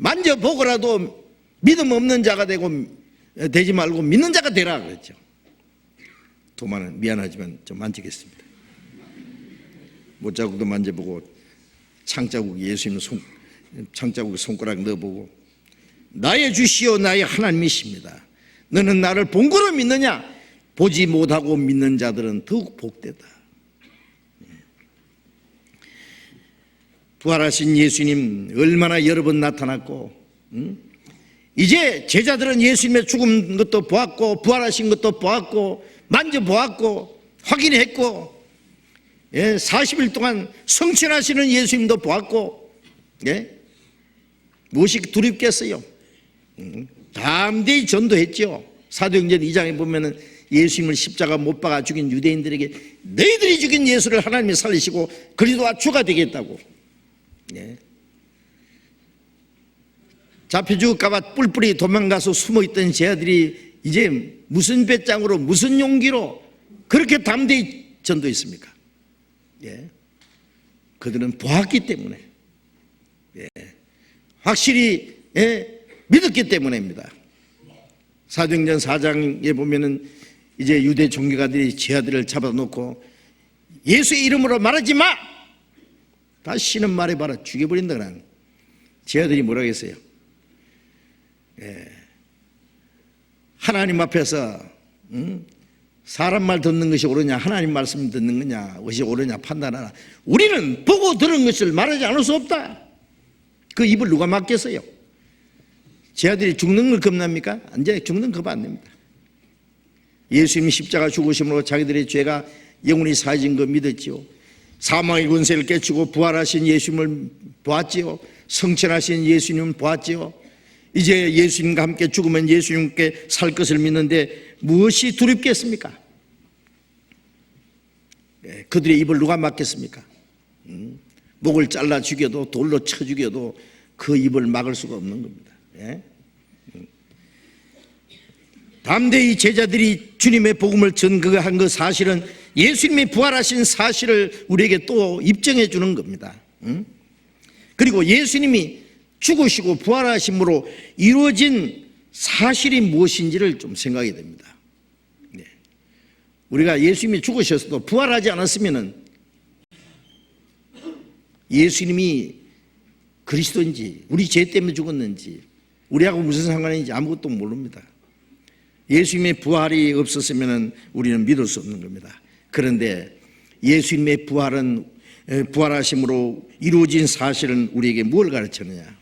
만져보고라도 믿음 없는 자가 되지 말고 믿는 자가 되라 그랬죠. 도마는 미안하지만 좀 만지겠습니다. 못자국도 만져보고 창자국 예수님 창자국에 손가락 넣어보고 나의 주시오 나의 하나님이십니다. 너는 나를 본거로 믿느냐? 보지 못하고 믿는 자들은 더욱 복되다. 부활하신 예수님 얼마나 여러 번 나타났고 이제 제자들은 예수님의 죽은 것도 보았고 부활하신 것도 보았고 만져보았고 확인했고 40일 동안 성천하시는 예수님도 보았고 무엇이 두렵겠어요? 담대히 전도했죠. 사도행전 2장에 보면은 예수님을 십자가 못 박아 죽인 유대인들에게 너희들이 죽인 예수를 하나님이 살리시고 그리스도와 주가 되겠다고. 잡혀 죽을까봐 뿔뿔이 도망가서 숨어있던 제자들이 이제 무슨 배짱으로 무슨 용기로 그렇게 담대히 전도했습니까? 그들은 보았기 때문에 확실히 믿었기 때문입니다. 사도행전 4장에 보면은 이제 유대 종교가들이 제자들을 잡아놓고 예수의 이름으로 말하지 마! 다시는 말해봐라. 죽여버린다. 그냥 제자들이 뭐라고 했어요? 하나님 앞에서 사람 말 듣는 것이 옳으냐 하나님 말씀 듣는 거냐 것이 옳으냐 판단하라. 우리는 보고 들은 것을 말하지 않을 수 없다. 그 입을 누가 막겠어요? 제자들이 죽는 걸 겁납니까? 이제 죽는 겁 안 됩니다. 예수님이 십자가 죽으심으로 자기들의 죄가 영원히 사해진 거 믿었지요. 사망의 권세를 깨치고 부활하신 예수님을 보았지요. 성천하신 예수님을 보았지요. 이제 예수님과 함께 죽으면 예수님께 살 것을 믿는데 무엇이 두렵겠습니까? 그들의 입을 누가 막겠습니까? 목을 잘라 죽여도 돌로 쳐 죽여도 그 입을 막을 수가 없는 겁니다. 담대히 제자들이 주님의 복음을 전거한 그 사실은 예수님이 부활하신 사실을 우리에게 또 입증해 주는 겁니다. 그리고 예수님이 죽으시고 부활하심으로 이루어진 사실이 무엇인지를 좀 생각이 됩니다. 우리가 예수님이 죽으셨어도 부활하지 않았으면은 예수님이 그리스도인지 우리 죄 때문에 죽었는지 우리하고 무슨 상관인지 아무것도 모릅니다. 예수님의 부활이 없었으면 우리는 믿을 수 없는 겁니다. 그런데 예수님의 부활하심으로 이루어진 사실은 우리에게 뭘 가르치느냐?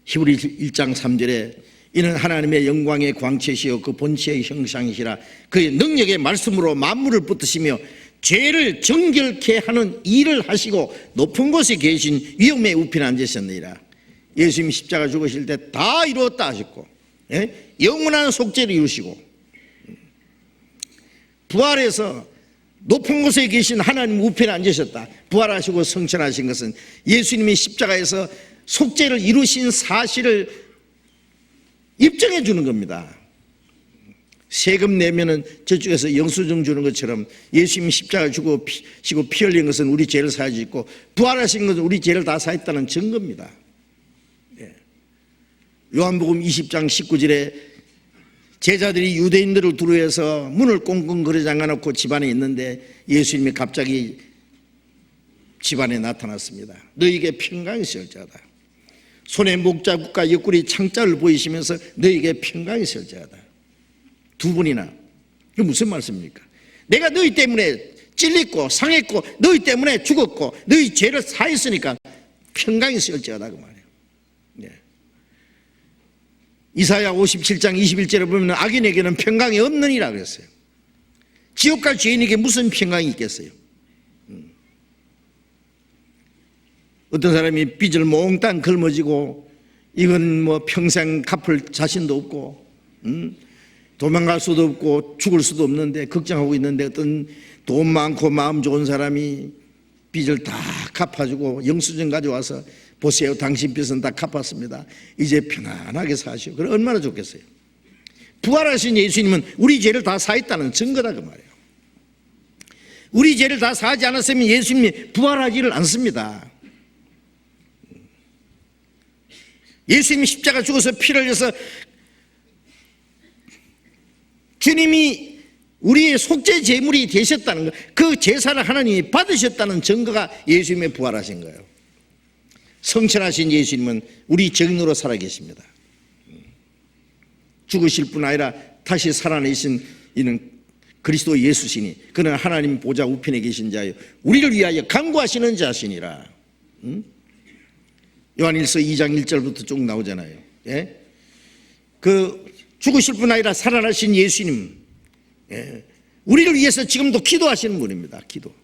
히브리 1장 3절에 이는 하나님의 영광의 광채시요 그 본체의 형상이시라 그의 능력의 말씀으로 만물을 붙드시며 죄를 정결케 하는 일을 하시고 높은 곳에 계신 위엄의 우편에 앉으셨느니라. 예수님이 십자가 죽으실 때 다 이루었다 하셨고 영원한 속죄를 이루시고 부활해서 높은 곳에 계신 하나님 우편에 앉으셨다. 부활하시고 성천하신 것은 예수님이 십자가에서 속죄를 이루신 사실을 입증해 주는 겁니다. 세금 내면은 저쪽에서 영수증 주는 것처럼 예수님이 십자가 지고 피 흘린 것은 우리 죄를 사해주고 부활하신 것은 우리 죄를 다 사했다는 증거입니다. 요한복음 20장 19절에 제자들이 유대인들을 두루해서 문을 꽁꽁 걸어 잠가놓고 집안에 있는데 예수님이 갑자기 집안에 나타났습니다. 너희에게 평강이 있을지어다. 손에 목자국과 옆구리 창자를 보이시면서 너희에게 평강이 있을지어다. 두 번이나. 이게 무슨 말씀입니까? 내가 너희 때문에 찔렸고 상했고 너희 때문에 죽었고 너희 죄를 사했으니까 평강이 있을지어다 그 말이에요. 네. 이사야 57장 21절에 보면 악인에게는 평강이 없느니라 그랬어요. 지옥 갈 죄인에게 무슨 평강이 있겠어요? 어떤 사람이 빚을 몽땅 짊어지고 이건 뭐 평생 갚을 자신도 없고 도망갈 수도 없고 죽을 수도 없는데 걱정하고 있는데 어떤 돈 많고 마음 좋은 사람이 빚을 다 갚아주고 영수증 가져와서 보세요, 당신 빚은 다 갚았습니다. 이제 편안하게 사시오. 그럼 얼마나 좋겠어요. 부활하신 예수님은 우리 죄를 다 사했다는 증거다 그 말이에요. 우리 죄를 다 사하지 않았으면 예수님이 부활하지를 않습니다. 예수님이 십자가 죽어서 피를 흘려서 주님이 우리의 속죄 제물이 되셨다는 것, 그 제사를 하나님이 받으셨다는 증거가 예수님의 부활하신 거예요. 성천하신 예수님은 우리 증인으로 살아계십니다. 죽으실 뿐 아니라 다시 살아내신 이는 그리스도 예수시니 그는 하나님 보좌 우편에 계신 자요 우리를 위하여 간구하시는 자시니라. 요한일서 2장 1절부터 쭉 나오잖아요. 예? 그 죽으실 뿐 아니라 살아나신 예수님, 우리를 위해서 지금도 기도하시는 분입니다. 기도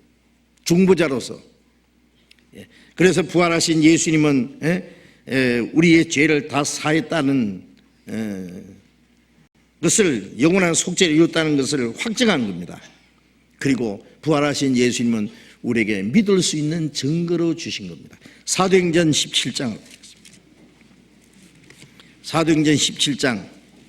중보자로서. 그래서 부활하신 예수님은 우리의 죄를 다 사했다는 것을, 영원한 속죄를 이뤘다는 것을 확증하는 겁니다. 그리고 부활하신 예수님은 우리에게 믿을 수 있는 증거로 주신 겁니다. 사도행전 17장 31절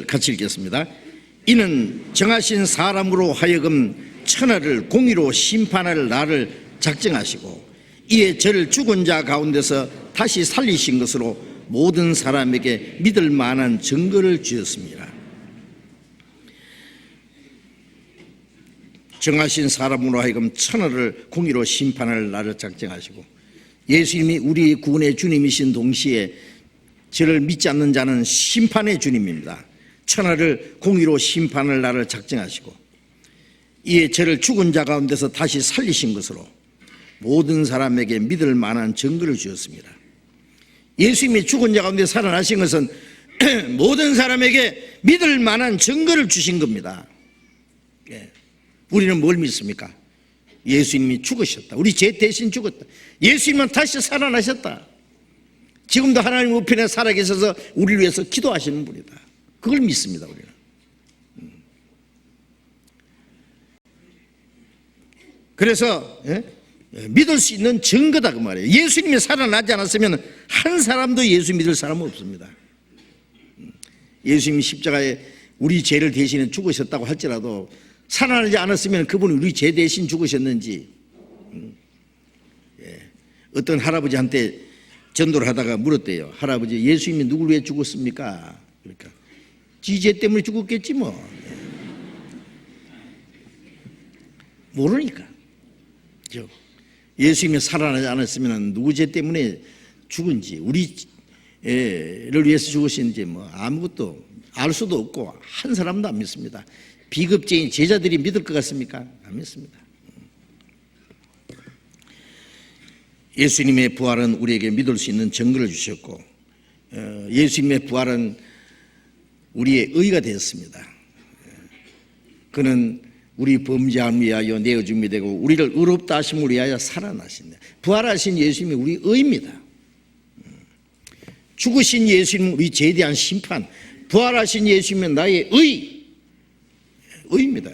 같이 읽겠습니다. 이는 정하신 사람으로 하여금 천하를 공의로 심판할 날을 작정하시고 이에 저를 죽은 자 가운데서 다시 살리신 것으로 모든 사람에게 믿을 만한 증거를 주셨습니다. 정하신 사람으로 하여금 천하를 공의로 심판할 날을 작정하시고, 예수님이 우리 구원의 주님이신 동시에 저를 믿지 않는 자는 심판의 주님입니다. 천하를 공의로 심판할 날을 작정하시고 이에 저를 죽은 자 가운데서 다시 살리신 것으로 모든 사람에게 믿을 만한 증거를 주셨습니다. 예수님이 죽은 자 가운데 살아나신 것은 모든 사람에게 믿을 만한 증거를 주신 겁니다. 우리는 뭘 믿습니까? 예수님이 죽으셨다. 우리 죄 대신 죽었다. 예수님은 다시 살아나셨다. 지금도 하나님 우편에 살아계셔서 우리를 위해서 기도하시는 분이다. 그걸 믿습니다. 우리는. 그래서 믿을 수 있는 증거다 그 말이에요. 예수님이 살아나지 않았으면 한 사람도 예수 믿을 사람은 없습니다. 예수님이 십자가에 우리 죄를 대신해 죽으셨다고 할지라도 살아나지 않았으면 그분이 우리 죄 대신 죽으셨는지. 어떤 할아버지한테 전도를 하다가 물었대요. 할아버지, 예수님이 누구를 위해 죽었습니까? 그러니까 지 죄 때문에 죽었겠지 뭐. 모르니까. 예수님이 살아나지 않았으면 누구 죄 때문에 죽은지, 우리를 위해서 죽으시는지 뭐 아무것도 알 수도 없고 한 사람도 안 믿습니다. 비급제인 제자들이 믿을 것 같습니까? 안 믿습니다. 예수님의 부활은 우리에게 믿을 수 있는 증거를 주셨고, 예수님의 부활은 우리의 의가 되었습니다. 그는 우리 범죄함을 위하여 내어줌이 되고 우리를 의롭다 하심을 위하여 살아나신다. 부활하신 예수님이 우리 의입니다. 죽으신 예수님은 우리 죄에 대한 심판, 부활하신 예수님은 나의 의입니다.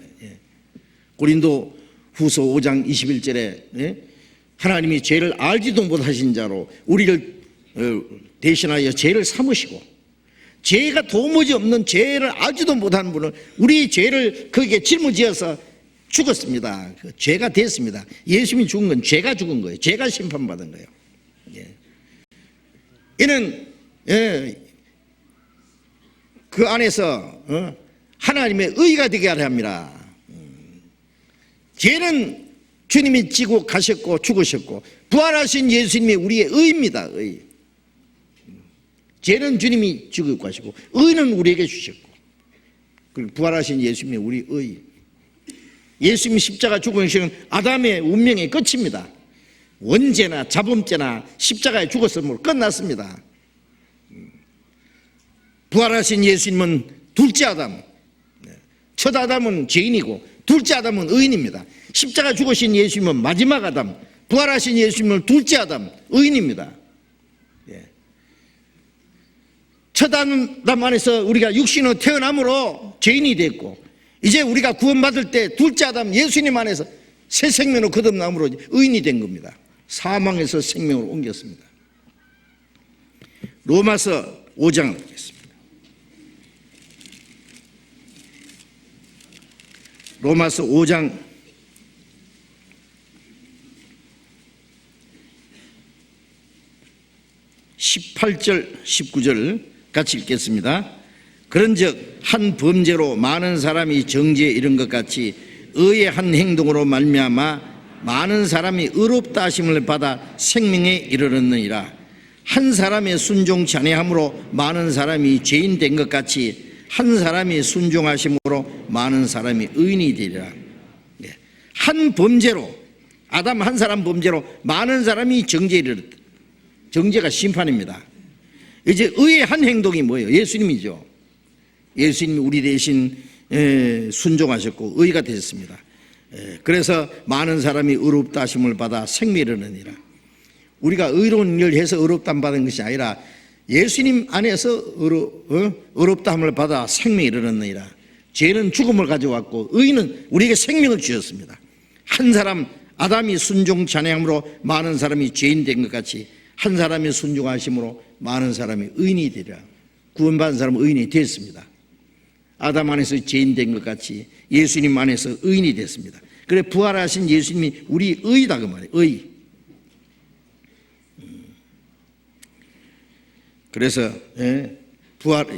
고린도 후서 5장 21절에 하나님이 죄를 알지도 못하신 자로 우리를 대신하여 죄를 삼으시고, 죄가 도무지 없는 죄를 알지도 못하는 분은 우리 죄를 거기에 짊어지어서 죽었습니다. 그 죄가 됐습니다. 예수님이 죽은 건 죄가 죽은 거예요. 죄가 심판받은 거예요. 이는 그 안에서 하나님의 의가 되게 하려 합니다. 죄는 주님이 지고 가셨고 죽으셨고, 부활하신 예수님이 우리의 의입니다. 의. 죄는 주님이 지고 가시고 의는 우리에게 주셨고, 그리고 부활하신 예수님이 우리 의. 예수님이 십자가 죽으신 아담의 운명의 끝입니다. 원죄나 자범죄나 십자가에 죽었으므로 끝났습니다. 부활하신 예수님은 둘째 아담, 첫 아담은 죄인이고 둘째 아담은 의인입니다. 십자가 죽으신 예수님은 마지막 아담, 부활하신 예수님은 둘째 아담, 의인입니다. 첫 아담 안에서 우리가 육신으로 태어남으로 죄인이 됐고, 이제 우리가 구원받을 때 둘째 아담 예수님 안에서 새 생명으로 거듭남으로 의인이 된 겁니다. 사망에서 생명으로 옮겼습니다. 로마서 5장을 보겠습니다. 로마서 5장 18절 19절 같이 읽겠습니다. 그런즉 한 범죄로 많은 사람이 정죄에 이른 것 같이 의의 한 행동으로 말미암아 많은 사람이 의롭다 하심을 받아 생명에 이르렀느니라. 한 사람의 순종치 아니함으로 많은 사람이 죄인 된 것 같이 한 사람이 순종하심으로 많은 사람이 의인이 되리라. 한 범죄로, 아담 한 사람 범죄로 많은 사람이 정죄에 이르렀다. 정죄가 심판입니다. 이제 의의 한 행동이 뭐예요? 예수님이죠. 예수님이 우리 대신 순종하셨고 의가 되셨습니다. 그래서 많은 사람이 의롭다 하심을 받아 생명에 이르느니라. 우리가 의로운 일을 해서 의롭다 받은 것이 아니라 예수님 안에서 의롭다 함을 받아 생명에 이르느니라. 죄는 죽음을 가져왔고 의는 우리에게 생명을 주셨습니다. 한 사람 아담이 순종치 아니함으로 많은 사람이 죄인 된 것 같이 한 사람이 순종하심으로 많은 사람이 의인이 되리라. 구원받은 사람은 의인이 됐습니다. 아담 안에서 죄인 된 것 같이 예수님 안에서 의인이 됐습니다. 그래 부활하신 예수님이 우리 의다 그 말이에요. 의. 그래서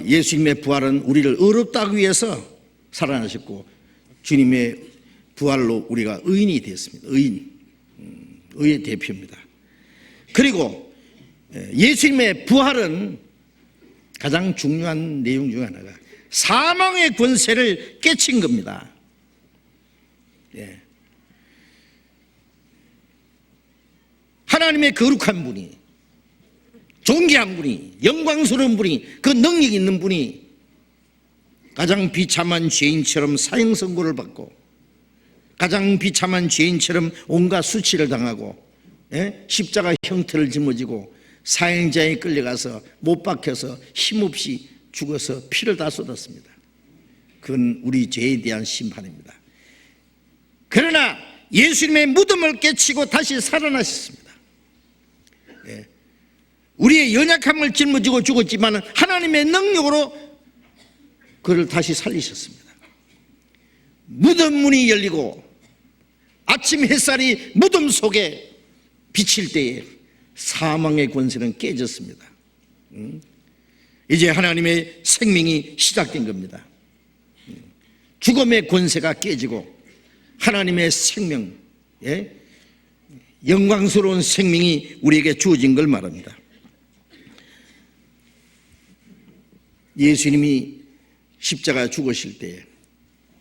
예수님의 부활은 우리를 의롭다 하기 위해서 살아나셨고, 주님의 부활로 우리가 의인이 됐습니다. 의인, 의의 대표입니다. 그리고 예수님의 부활은 가장 중요한 내용 중 하나가 사망의 권세를 깨친 겁니다. 하나님의 거룩한 분이, 존귀한 분이, 영광스러운 분이, 그 능력 있는 분이 가장 비참한 죄인처럼 사형 선고를 받고 가장 비참한 죄인처럼 온갖 수치를 당하고 십자가 형태를 짊어지고 사형장에 끌려가서 못 박혀서 힘없이 죽어서 피를 다 쏟았습니다. 그건 우리 죄에 대한 심판입니다. 그러나 예수님의 무덤을 깨치고 다시 살아나셨습니다. 우리의 연약함을 짊어지고 죽었지만 하나님의 능력으로 그를 다시 살리셨습니다. 무덤 문이 열리고 아침 햇살이 무덤 속에 비칠 때에 사망의 권세는 깨졌습니다. 이제 하나님의 생명이 시작된 겁니다. 죽음의 권세가 깨지고 하나님의 생명, 영광스러운 생명이 우리에게 주어진 걸 말합니다. 예수님이 십자가 죽으실 때에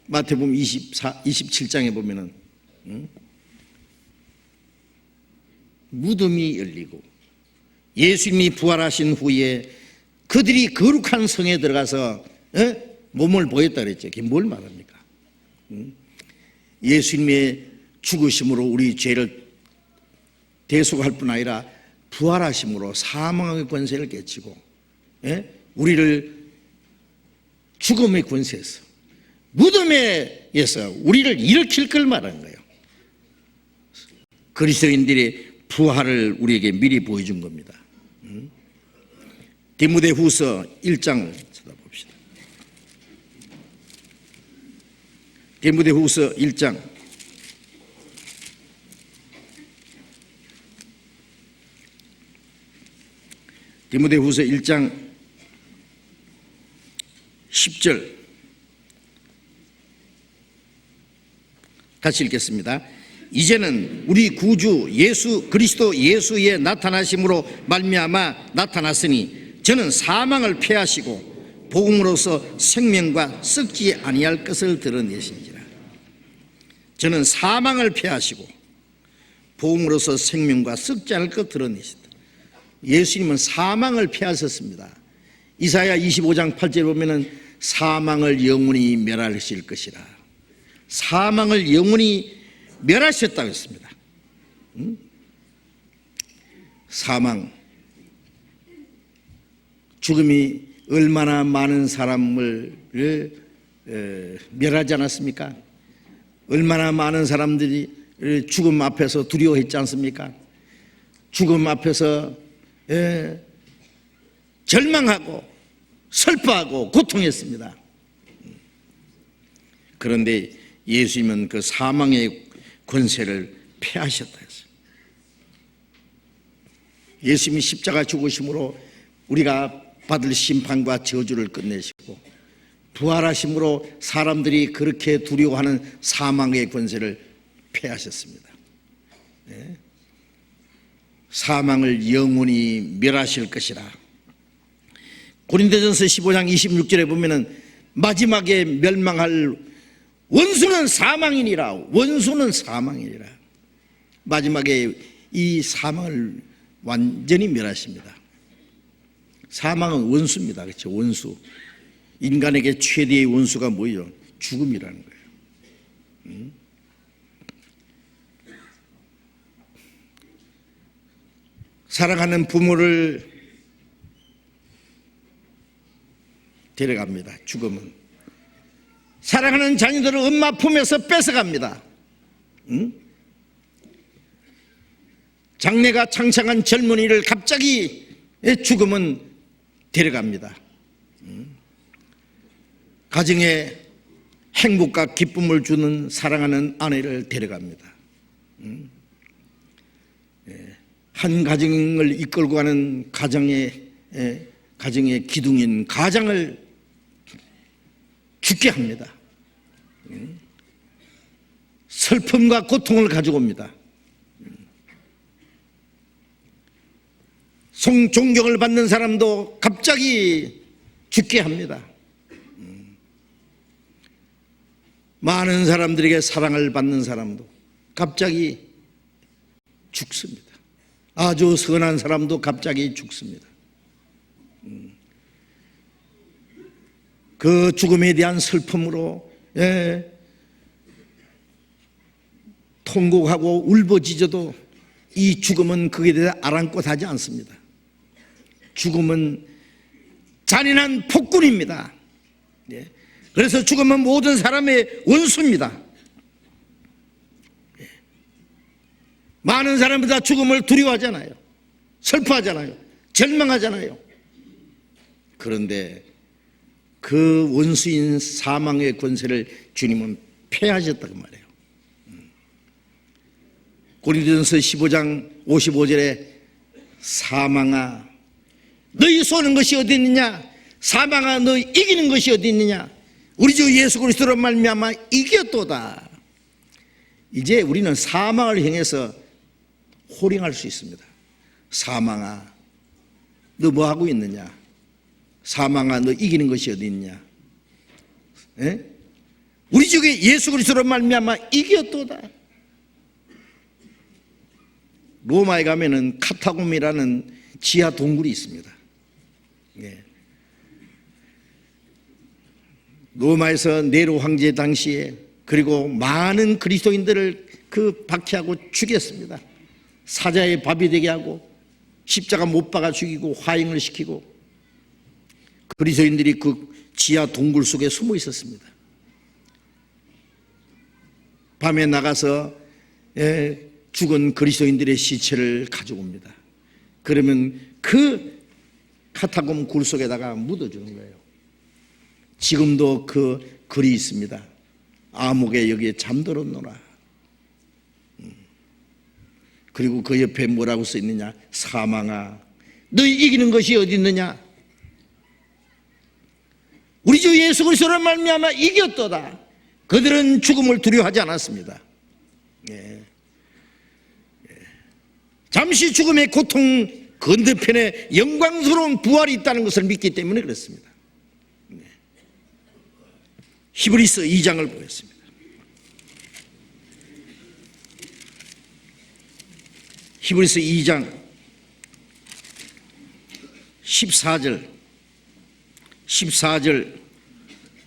마태복음 27장에 보면은 무덤이 열리고 예수님이 부활하신 후에 그들이 거룩한 성에 들어가서 몸을 보였다 그랬죠. 그게 뭘 말합니까? 예수님의 죽으심으로 우리 죄를 대속할 뿐 아니라 부활하심으로 사망의 권세를 깨치고 우리를 죽음의 권세에서 무덤에서 우리를 일으킬 걸 말하는 거예요. 그리스도인들의 부활을 우리에게 미리 보여준 겁니다. 디모데후서 1장을 쳐다봅시다. 디모데후서 1장 10절 같이 읽겠습니다. 이제는 우리 구주 예수 그리스도 예수의 나타나심으로 말미암아 나타났으니 저는 사망을 패하시고 복음으로서 생명과 썩지 아니할 것을 드러내신지라. 저는 사망을 패하시고 복음으로서 생명과 썩지 않을 것 드러내신다. 예수님은 사망을 패하셨습니다. 이사야 25장 8절에 보면은 사망을 영원히 멸하실 것이라. 사망을 영원히 멸하셨다고 했습니다. 사망, 죽음이 얼마나 많은 사람을 멸하지 않았습니까? 얼마나 많은 사람들이 죽음 앞에서 두려워했지 않습니까? 죽음 앞에서 절망하고 슬퍼하고 고통했습니다. 그런데 예수님은 그 사망의 권세를 패하셨다 했어요. 예수님이 십자가 죽으심으로 우리가 받을 심판과 저주를 끝내시고 부활하심으로 사람들이 그렇게 두려워하는 사망의 권세를 패하셨습니다. 사망을 영원히 멸하실 것이라. 고린도전서 15장 26절에 보면은 마지막에 멸망할 원수는 사망이니라. 원수는 사망이니라. 마지막에 이 사망을 완전히 멸하십니다. 사망은 원수입니다. 그렇죠? 원수. 인간에게 최대의 원수가 뭐예요? 죽음이라는 거예요. 사랑하는 부모를 데려갑니다. 죽음은. 사랑하는 자녀들을 엄마 품에서 뺏어갑니다. 장래가 창창한 젊은이를 갑자기 죽음은 데려갑니다. 가정에 행복과 기쁨을 주는 사랑하는 아내를 데려갑니다. 한 가정을 이끌고 가는 가정의 기둥인 가장을 죽게 합니다. 슬픔과 고통을 가지고 옵니다. 존경을 받는 사람도 갑자기 죽게 합니다. 많은 사람들에게 사랑을 받는 사람도 갑자기 죽습니다. 아주 선한 사람도 갑자기 죽습니다. 그 죽음에 대한 슬픔으로 통곡하고 울부짖어도 이 죽음은 그에 대해 아랑곳하지 않습니다. 죽음은 잔인한 폭군입니다. 그래서 죽음은 모든 사람의 원수입니다. 많은 사람들이 다 죽음을 두려워하잖아요. 슬퍼하잖아요. 절망하잖아요. 그런데 그 원수인 사망의 권세를 주님은 패하셨다고 말해요. 고린도전서 15장 55절에 사망아 너희 쏘는 것이 어디 있느냐, 사망아 너희 이기는 것이 어디 있느냐, 우리 주 예수 그리스도로 말미암아 이겼도다. 이제 우리는 사망을 향해서 호령할 수 있습니다. 사망아 너 뭐 하고 있느냐, 사망아 너 이기는 것이 어디 있느냐, 에? 우리 주 예수 그리스도로 말미암아 이겼도다. 로마에 가면은 카타콤이라는 지하 동굴이 있습니다. 예. 로마에서 네로 황제 당시에 그리고 많은 그리스도인들을 그 박해하고 죽였습니다. 사자의 밥이 되게 하고 십자가 못 박아 죽이고 화형을 시키고 그리스도인들이 그 지하 동굴 속에 숨어 있었습니다. 밤에 나가서 죽은 그리스도인들의 시체를 가져옵니다. 그러면 그 카타콤 굴 속에다가 묻어주는 거예요. 지금도 그 글이 있습니다. 아목에 여기에 잠들었노라. 그리고 그 옆에 뭐라고 써 있느냐, 사망아 너희 이기는 것이 어디 있느냐, 우리 주 예수 그리스도로 말미암아 이겼도다. 그들은 죽음을 두려워하지 않았습니다. 예. 잠시 죽음의 고통 건너편에 영광스러운 부활이 있다는 것을 믿기 때문에 그렇습니다. 히브리서 2장을 보겠습니다. 히브리서 2장 14절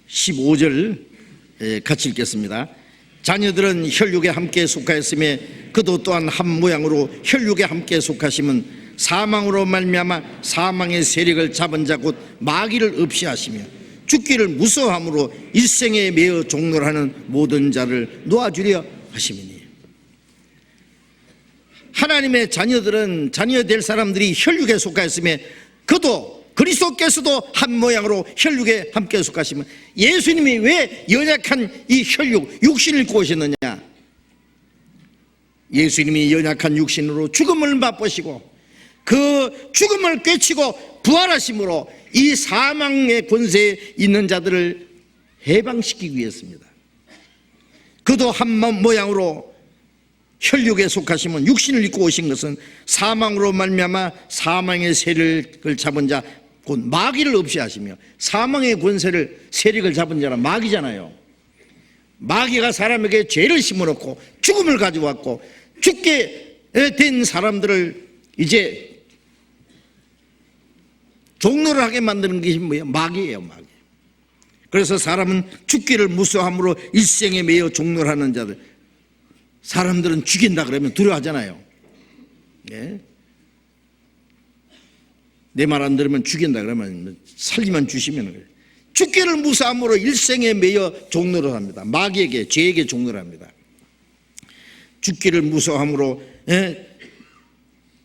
15절 같이 읽겠습니다. 자녀들은 혈육에 함께 속하였음에 그도 또한 한 모양으로 혈육에 함께 속하심은 사망으로 말미암아 사망의 세력을 잡은 자 곧 마귀를 없이 하시며 죽기를 무서워함으로 일생에 매어 종노하는 모든 자를 놓아주려 하심이니. 하나님의 자녀들은 자녀 될 사람들이 혈육에 속하였음에 그도 그리스도께서도 한 모양으로 혈육에 함께 속하시면, 예수님이 왜 연약한 이 혈육 육신을 입고 오셨느냐, 예수님이 연약한 육신으로 죽음을 맛보시고 그 죽음을 꿰치고 부활하심으로 이 사망의 권세에 있는 자들을 해방시키기 위해서입니다. 그도 한 모양으로 혈육에 속하시면 육신을 입고 오신 것은 사망으로 말미암아 사망의 세력을 잡은 자 곧 마귀를 없이 하시며, 사망의 권세를 세력을 잡은 자는 마귀잖아요. 마귀가 사람에게 죄를 심어놓고 죽음을 가져왔고 죽게 된 사람들을 이제 종노를 하게 만드는 것이 뭐예요? 마귀예요, 마귀. 그래서 사람은 죽기를 무서워함으로 일생에 매여 종노를 하는 자들, 사람들은 죽인다 그러면 두려워하잖아요. 네? 내 말 안 들으면 죽인다 그러면 살리만 주시면 그래요. 죽기를 무서함으로 일생에 매여 종노를 합니다. 마귀에게, 죄에게 종노를 합니다. 죽기를 무서함으로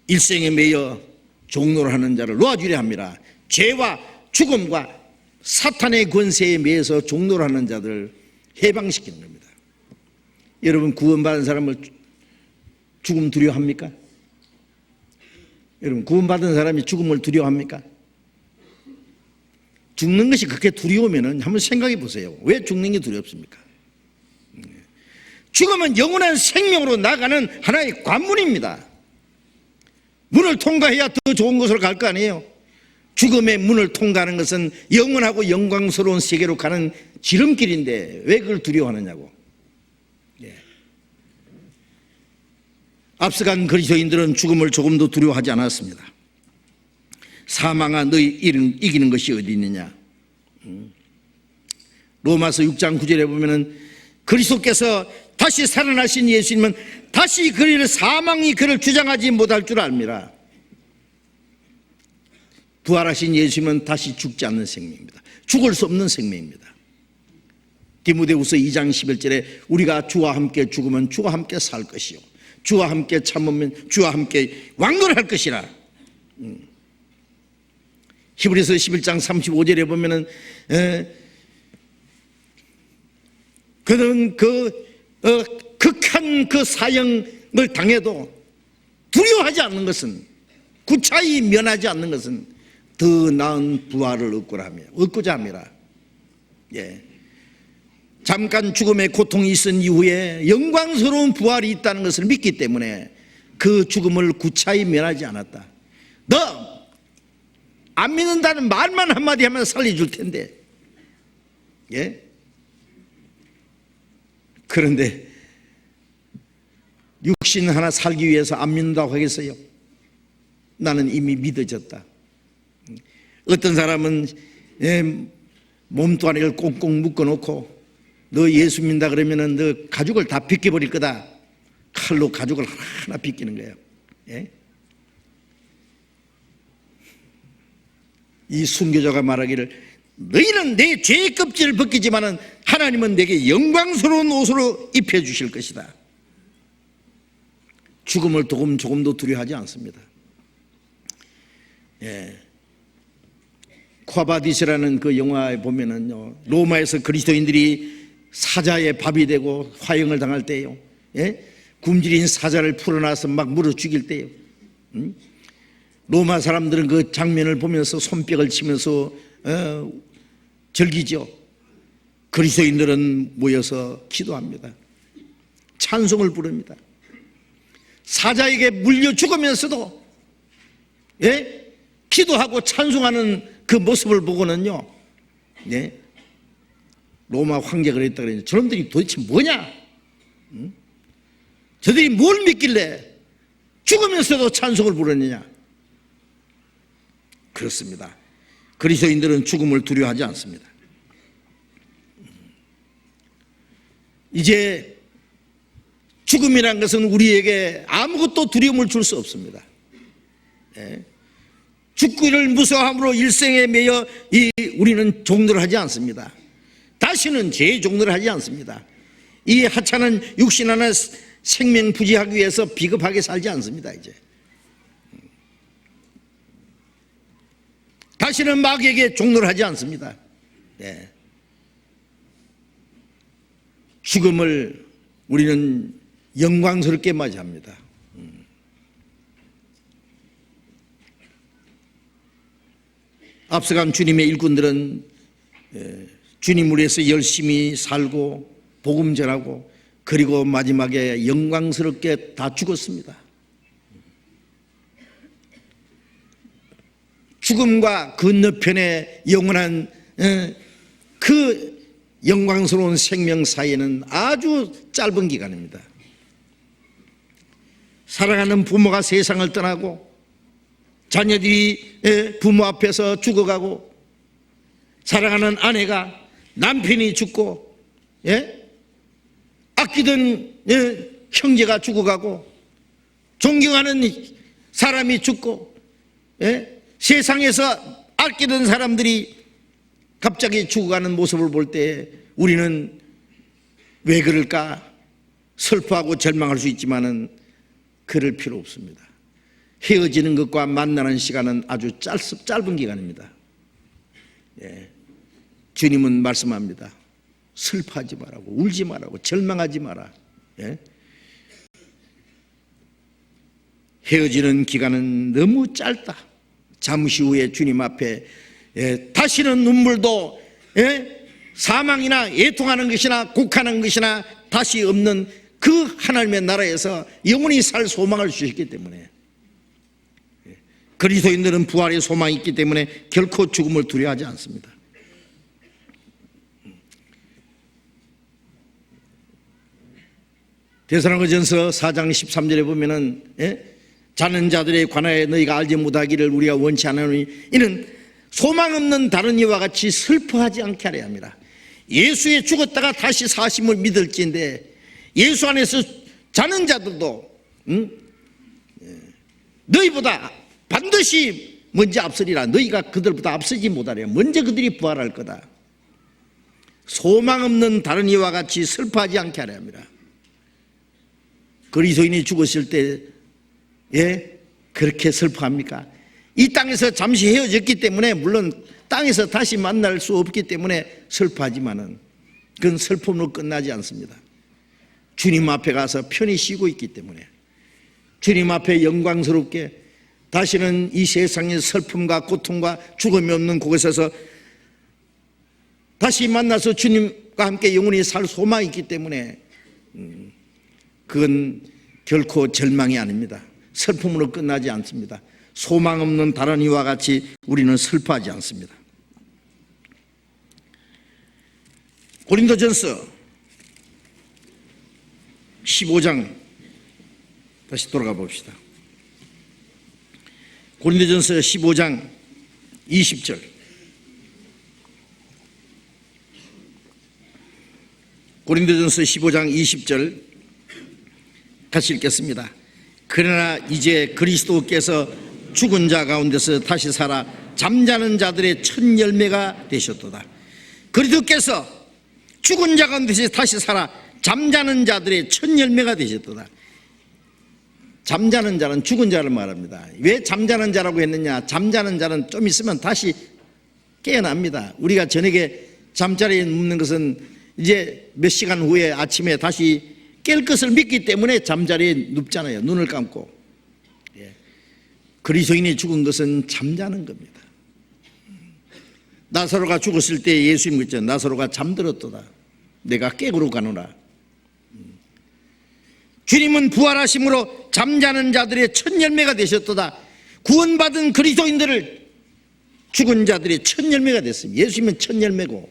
일생에 매여 종노를 하는 자를 놓아주려 합니다. 죄와 죽음과 사탄의 권세에 매여서 종노를 하는 자들을 해방시키는 겁니다. 여러분, 구원받은 사람을 죽음 두려워합니까? 여러분, 구원받은 사람이 죽음을 두려워합니까? 죽는 것이 그렇게 두려우면 한번 생각해 보세요. 왜 죽는 게 두렵습니까? 죽음은 영원한 생명으로 나가는 하나의 관문입니다. 문을 통과해야 더 좋은 곳으로 갈 거 아니에요. 죽음의 문을 통과하는 것은 영원하고 영광스러운 세계로 가는 지름길인데 왜 그걸 두려워하느냐고. 앞서간 그리스도인들은 죽음을 조금도 두려워하지 않았습니다. 사망아 너희 이기는 것이 어디 있느냐. 로마서 6장 9절에 보면은 그리스도께서 다시 살아나신 예수님은 다시 사망이 그를 주장하지 못할 줄 압니다. 부활하신 예수님은 다시 죽지 않는 생명입니다. 죽을 수 없는 생명입니다. 디모데후서 2장 11절에 우리가 주와 함께 죽으면 주와 함께 살 것이요 주와 함께 참으면 주와 함께 왕노를 할 것이라. 히브리서 11장 35절에 보면은 그는 극한 그 사형을 당해도 두려워하지 않는 것은, 구차히 면하지 않는 것은 더 나은 부활을 얻고자 함이라. 예. 잠깐 죽음의 고통이 있은 이후에 영광스러운 부활이 있다는 것을 믿기 때문에 그 죽음을 구차히 면하지 않았다. 너 안 믿는다는 말만 한마디 하면 살려줄 텐데. 예? 그런데 육신 하나 살기 위해서 안 믿는다고 하겠어요? 나는 이미 믿어졌다. 어떤 사람은 몸뚱아리를 꽁꽁 묶어놓고 너 예수 믿는다 그러면은 너 가죽을 다 벗겨버릴 거다. 칼로 가죽을 하나 벗기는 거예요. 예? 이 순교자가 말하기를 너희는 내 죄의 껍질을 벗기지만은 하나님은 내게 영광스러운 옷으로 입혀주실 것이다. 죽음을 조금도 두려워하지 않습니다. 예. 콰바디스라는 그 영화에 보면은요, 로마에서 그리스도인들이 사자의 밥이 되고 화형을 당할 때요, 예? 굶주린 사자를 풀어놔서 막 물어 죽일 때요, 로마 사람들은 그 장면을 보면서 손뼉을 치면서 즐기죠. 그리스도인들은 모여서 기도합니다. 찬송을 부릅니다. 사자에게 물려 죽으면서도 예? 기도하고 찬송하는 그 모습을 보고는요, 예? 로마 황제가 그랬다 그랬는데 저놈들이 도대체 뭐냐? 저들이 뭘 믿길래 죽으면서도 찬송을 부르느냐? 그렇습니다. 그리스도인들은 죽음을 두려워하지 않습니다. 이제 죽음이란 것은 우리에게 아무것도 두려움을 줄 수 없습니다. 예. 죽기를 무서워함으로 일생에 매여 우리는 종노를 하지 않습니다. 다시는 죄의 종노를 하지 않습니다. 이 하찮은 육신 하나 생명 부지하기 위해서 비겁하게 살지 않습니다. 이제 다시는 마귀에게 종노를 하지 않습니다. 네. 죽음을 우리는 영광스럽게 맞이합니다. 앞서간 주님의 일꾼들은 주님을 위해서 열심히 살고 복음 전하고 그리고 마지막에 영광스럽게 다 죽었습니다. 죽음과 건너편의 영원한 그 영광스러운 생명 사이에는 아주 짧은 기간입니다. 사랑하는 부모가 세상을 떠나고 자녀들이 부모 앞에서 죽어가고 사랑하는 아내가 남편이 죽고 아끼던 형제가 죽어가고 존경하는 사람이 죽고 세상에서 아끼던 사람들이 갑자기 죽어가는 모습을 볼 때 우리는 왜 그럴까 슬퍼하고 절망할 수 있지만은 그럴 필요 없습니다. 헤어지는 것과 만나는 시간은 아주 짧은 기간입니다. 예. 주님은 말씀합니다. 슬퍼하지 말라고, 울지 말라고, 절망하지 마라. 예. 헤어지는 기간은 너무 짧다. 잠시 후에 주님 앞에 다시는 눈물도 사망이나 애통하는 것이나 곡하는 것이나 다시 없는 그 하나님의 나라에서 영원히 살 소망을 주셨기 때문에 그리스도인들은 부활의 소망이 있기 때문에 결코 죽음을 두려워하지 않습니다. 데살로니가전서 4장 13절에 보면은 자는 자들에 관하여 너희가 알지 못하기를 우리가 원치 않으니 이는 소망 없는 다른 이와 같이 슬퍼하지 않게 하려 함이라. 예수에 죽었다가 다시 사심을 믿을지인데 예수 안에서 자는 자들도 너희보다 반드시 먼저 앞서리라. 너희가 그들보다 앞서지 못하려. 먼저 그들이 부활할 거다. 소망 없는 다른 이와 같이 슬퍼하지 않게 하려 함이라. 그리스도인이 죽었을 때 그렇게 슬퍼합니까? 이 땅에서 잠시 헤어졌기 때문에, 물론 땅에서 다시 만날 수 없기 때문에 슬퍼하지만은 그건 슬픔으로 끝나지 않습니다. 주님 앞에 가서 편히 쉬고 있기 때문에, 주님 앞에 영광스럽게 다시는 이 세상의 슬픔과 고통과 죽음이 없는 곳에서 다시 만나서 주님과 함께 영원히 살 소망이 있기 때문에 그건 결코 절망이 아닙니다. 슬픔으로 끝나지 않습니다. 소망 없는 다른 이와 같이 우리는 슬퍼하지 않습니다. 고린도전서 15장 다시 돌아가 봅시다. 고린도전서 15장 20절. 고린도전서 15장 20절 같이 읽겠습니다. 그러나 이제 그리스도께서 죽은 자 가운데서 다시 살아 잠자는 자들의 첫 열매가 되셨도다. 그리스도께서 죽은 자 가운데서 다시 살아 잠자는 자들의 첫 열매가 되셨도다. 잠자는 자는 죽은 자를 말합니다. 왜 잠자는 자라고 했느냐? 잠자는 자는 좀 있으면 다시 깨어납니다. 우리가 저녁에 잠자리에 눕는 것은 이제 몇 시간 후에 아침에 다시 깰 것을 믿기 때문에 잠자리에 눕잖아요. 눈을 감고. 그리스도인이 죽은 것은 잠자는 겁니다. 나사로가 죽었을 때 예수님 그랬잖아요. 나사로가 잠들었도다. 내가 깨우러 가노라. 주님은 부활하심으로 잠자는 자들의 첫 열매가 되셨도다. 구원받은 그리스도인들을 죽은 자들의 첫 열매가 됐습니다. 예수님은 첫 열매고,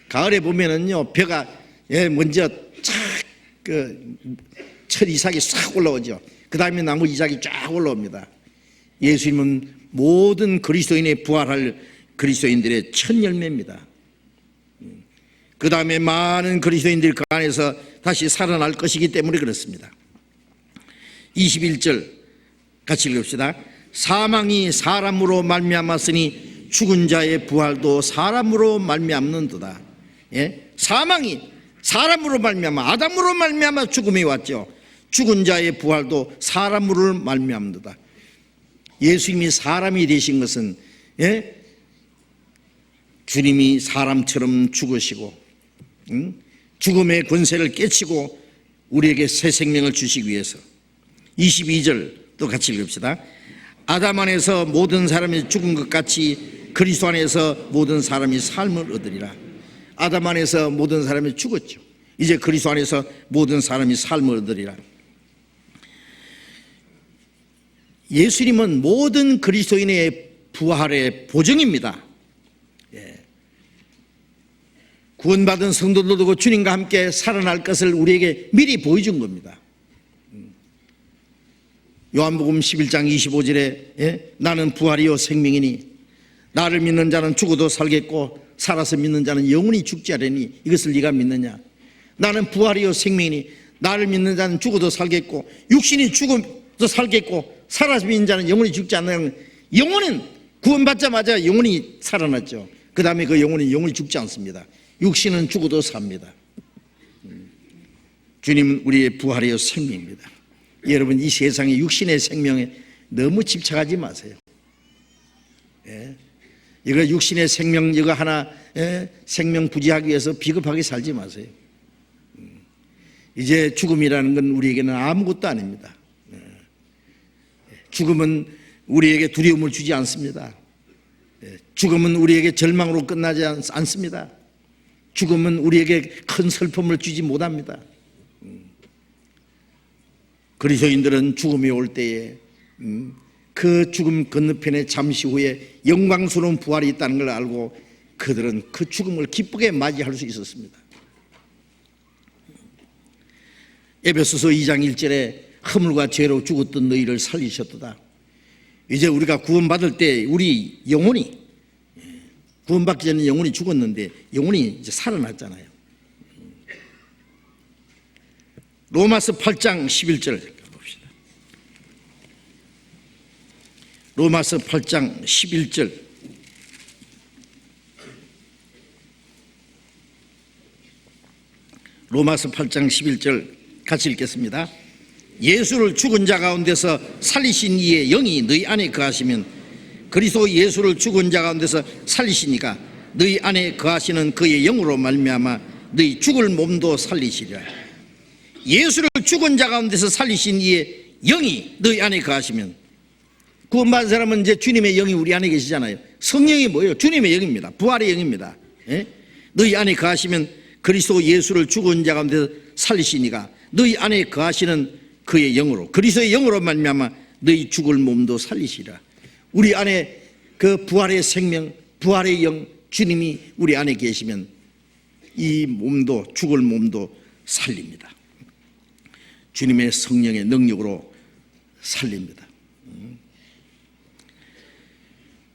가을에 보면은요 벼가 먼저 철 이삭이 싹 올라오죠. 그 다음에 나무 이삭이 쫙 올라옵니다. 예수님은 모든 그리스도인의 부활할 그리스도인들의 첫 열매입니다. 그 다음에 많은 그리스도인들이 그 안에서 다시 살아날 것이기 때문에 그렇습니다. 21절 같이 읽읍시다. 사망이 사람으로 말미암았으니 죽은 자의 부활도 사람으로 말미암는도다. 사망이 사람으로 말미암아, 아담으로 말미암아 죽음이 왔죠. 죽은 자의 부활도 사람으로 말미암는도다. 예수님이 사람이 되신 것은 주님이 사람처럼 죽으시고 죽음의 권세를 깨치고 우리에게 새 생명을 주시기 위해서. 22절 또 같이 읽읍시다. 아담 안에서 모든 사람이 죽은 것 같이 그리스도 안에서 모든 사람이 삶을 얻으리라. 아담 안에서 모든 사람이 죽었죠. 이제 그리스도 안에서 모든 사람이 삶을 얻으리라. 예수님은 모든 그리스도인의 부활의 보증입니다. 구원받은 성도들도 주님과 함께 살아날 것을 우리에게 미리 보여준 겁니다. 요한복음 11장 25절에 나는 부활이요 생명이니 나를 믿는 자는 죽어도 살겠고 살아서 믿는 자는 영원히 죽지 않으니 이것을 네가 믿느냐? 나는 부활이요 생명이니 나를 믿는 자는 죽어도 살겠고 육신이 죽어도 살겠고 살아서 믿는 자는 영원히 죽지 않는, 영혼은 구원받자마자 영원히 살아났죠. 그 다음에 그 영혼이 영원히 죽지 않습니다. 육신은 죽어도 삽니다. 주님은 우리의 부활이요 생명입니다. 여러분, 이 세상의 육신의 생명에 너무 집착하지 마세요. 이거 육신의 생명 이거 하나 생명 부지하기 위해서 비겁하게 살지 마세요. 이제 죽음이라는 건 우리에게는 아무것도 아닙니다. 죽음은 우리에게 두려움을 주지 않습니다. 죽음은 우리에게 절망으로 끝나지 않습니다. 죽음은 우리에게 큰 슬픔을 주지 못합니다. 그리스도인들은 죽음이 올 때에 그 죽음 건너편에 잠시 후에 영광스러운 부활이 있다는 걸 알고 그들은 그 죽음을 기쁘게 맞이할 수 있었습니다. 에베소서 2장 1절에 허물과 죄로 죽었던 너희를 살리셨도다. 이제 우리가 구원받을 때 우리 영혼이, 구원받기 전에 영혼이 죽었는데 영혼이 이제 살아났잖아요. 로마서 8장 11절 봅시다. 로마서 8장 11절. 로마서 8장 11절 같이 읽겠습니다. 예수를 죽은 자 가운데서 살리신 이의 영이 너희 안에 거하시면 그리스도 예수를 죽은 자 가운데서 살리시니까 너희 안에 거하시는 그의 영으로 말미암아 너희 죽을 몸도 살리시리라. 예수를 죽은 자 가운데서 살리신 이의 영이 너희 안에 거하시면, 구원받은 사람은 이제 주님의 영이 우리 안에 계시잖아요. 성령이 뭐예요? 주님의 영입니다. 부활의 영입니다. 예? 너희 안에 거하시면 그리스도 예수를 죽은 자 가운데서 살리시니까 너희 안에 거하시는 그의 영으로, 그리스도의 영으로 말미암아 너희 죽을 몸도 살리시라. 우리 안에 그 부활의 생명, 부활의 영, 주님이 우리 안에 계시면 이 몸도, 죽을 몸도 살립니다. 주님의 성령의 능력으로 살립니다.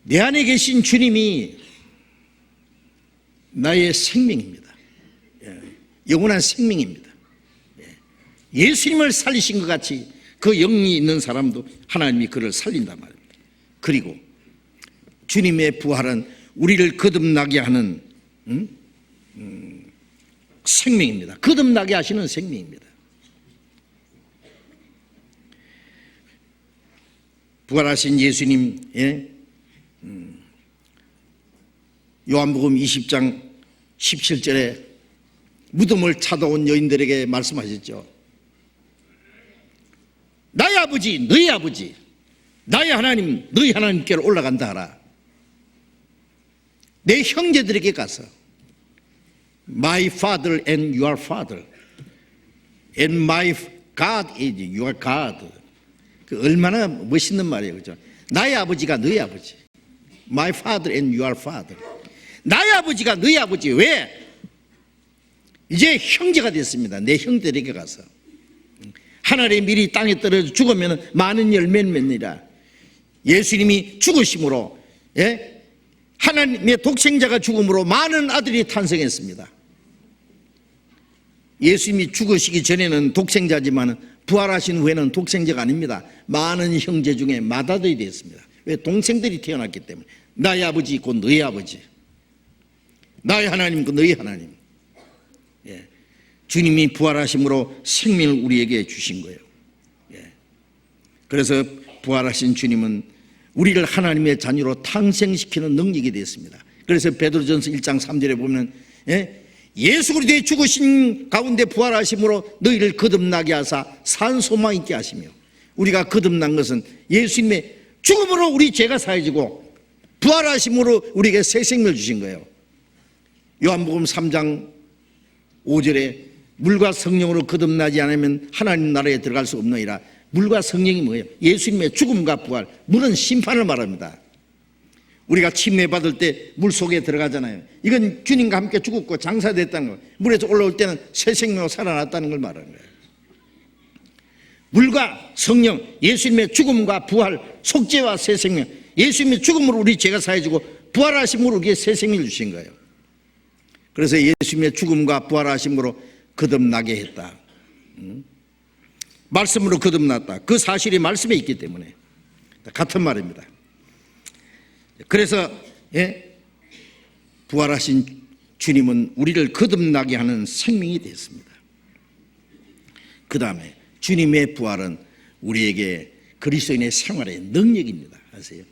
내 안에 계신 주님이 나의 생명입니다. 영원한 생명입니다. 예수님을 살리신 것 같이 그 영이 있는 사람도 하나님이 그를 살린단 말입니다. 그리고 주님의 부활은 우리를 거듭나게 하는 생명입니다. 거듭나게 하시는 생명입니다. 부활하신 예수님, 요한복음 20장 17절에 무덤을 찾아온 여인들에게 말씀하셨죠. 나의 아버지, 너희 아버지, 나의 하나님, 너희 하나님께로 올라간다 하라. 내 형제들에게 가서 My father and your father and my God is your God. 그 얼마나 멋있는 말이에요, 그죠? 나의 아버지가 너희 아버지, My father and your father. 나의 아버지가 너희 아버지. 왜? 이제 형제가 됐습니다. 내 형들에게 가서 하늘의 밀이 땅에 떨어져 죽으면 많은 열매를 맺느니라. 예수님이 죽으심으로, 하나님의 독생자가 죽음으로 많은 아들이 탄생했습니다. 예수님이 죽으시기 전에는 독생자지만 부활하신 후에는 독생자가 아닙니다. 많은 형제 중에 맏아들이 되었습니다. 왜? 동생들이 태어났기 때문에. 나의 아버지 곧 너희 아버지, 나의 하나님 곧 너희 하나님. 주님이 부활하심으로 생명을 우리에게 주신 거예요. 그래서 부활하신 주님은 우리를 하나님의 자녀로 탄생시키는 능력이 되었습니다. 그래서 베드로전서 1장 3절에 보면 예수 그리스도의 죽으신 가운데 부활하심으로 너희를 거듭나게 하사 산 소망 있게 하시며, 우리가 거듭난 것은 예수님의 죽음으로 우리 죄가 사해지고 부활하심으로 우리에게 새 생명을 주신 거예요. 요한복음 3장 5절에 물과 성령으로 거듭나지 않으면 하나님 나라에 들어갈 수 없느니라. 물과 성령이 뭐예요? 예수님의 죽음과 부활. 물은 심판을 말합니다. 우리가 침례받을 때 물 속에 들어가잖아요. 이건 주님과 함께 죽었고 장사됐다는 거예요. 물에서 올라올 때는 새 생명으로 살아났다는 걸 말하는 거예요. 물과 성령, 예수님의 죽음과 부활, 속죄와 새 생명. 예수님의 죽음으로 우리 죄가 사해지고 부활하심으로 우리에게 새 생명을 주신 거예요. 그래서 예수님의 죽음과 부활하심으로 거듭나게 했다. 말씀으로 거듭났다. 그 사실이 말씀에 있기 때문에 같은 말입니다. 그래서 부활하신 주님은 우리를 거듭나게 하는 생명이 됐습니다. 그 다음에 주님의 부활은 우리에게 그리스도인의 생활의 능력입니다. 아세요?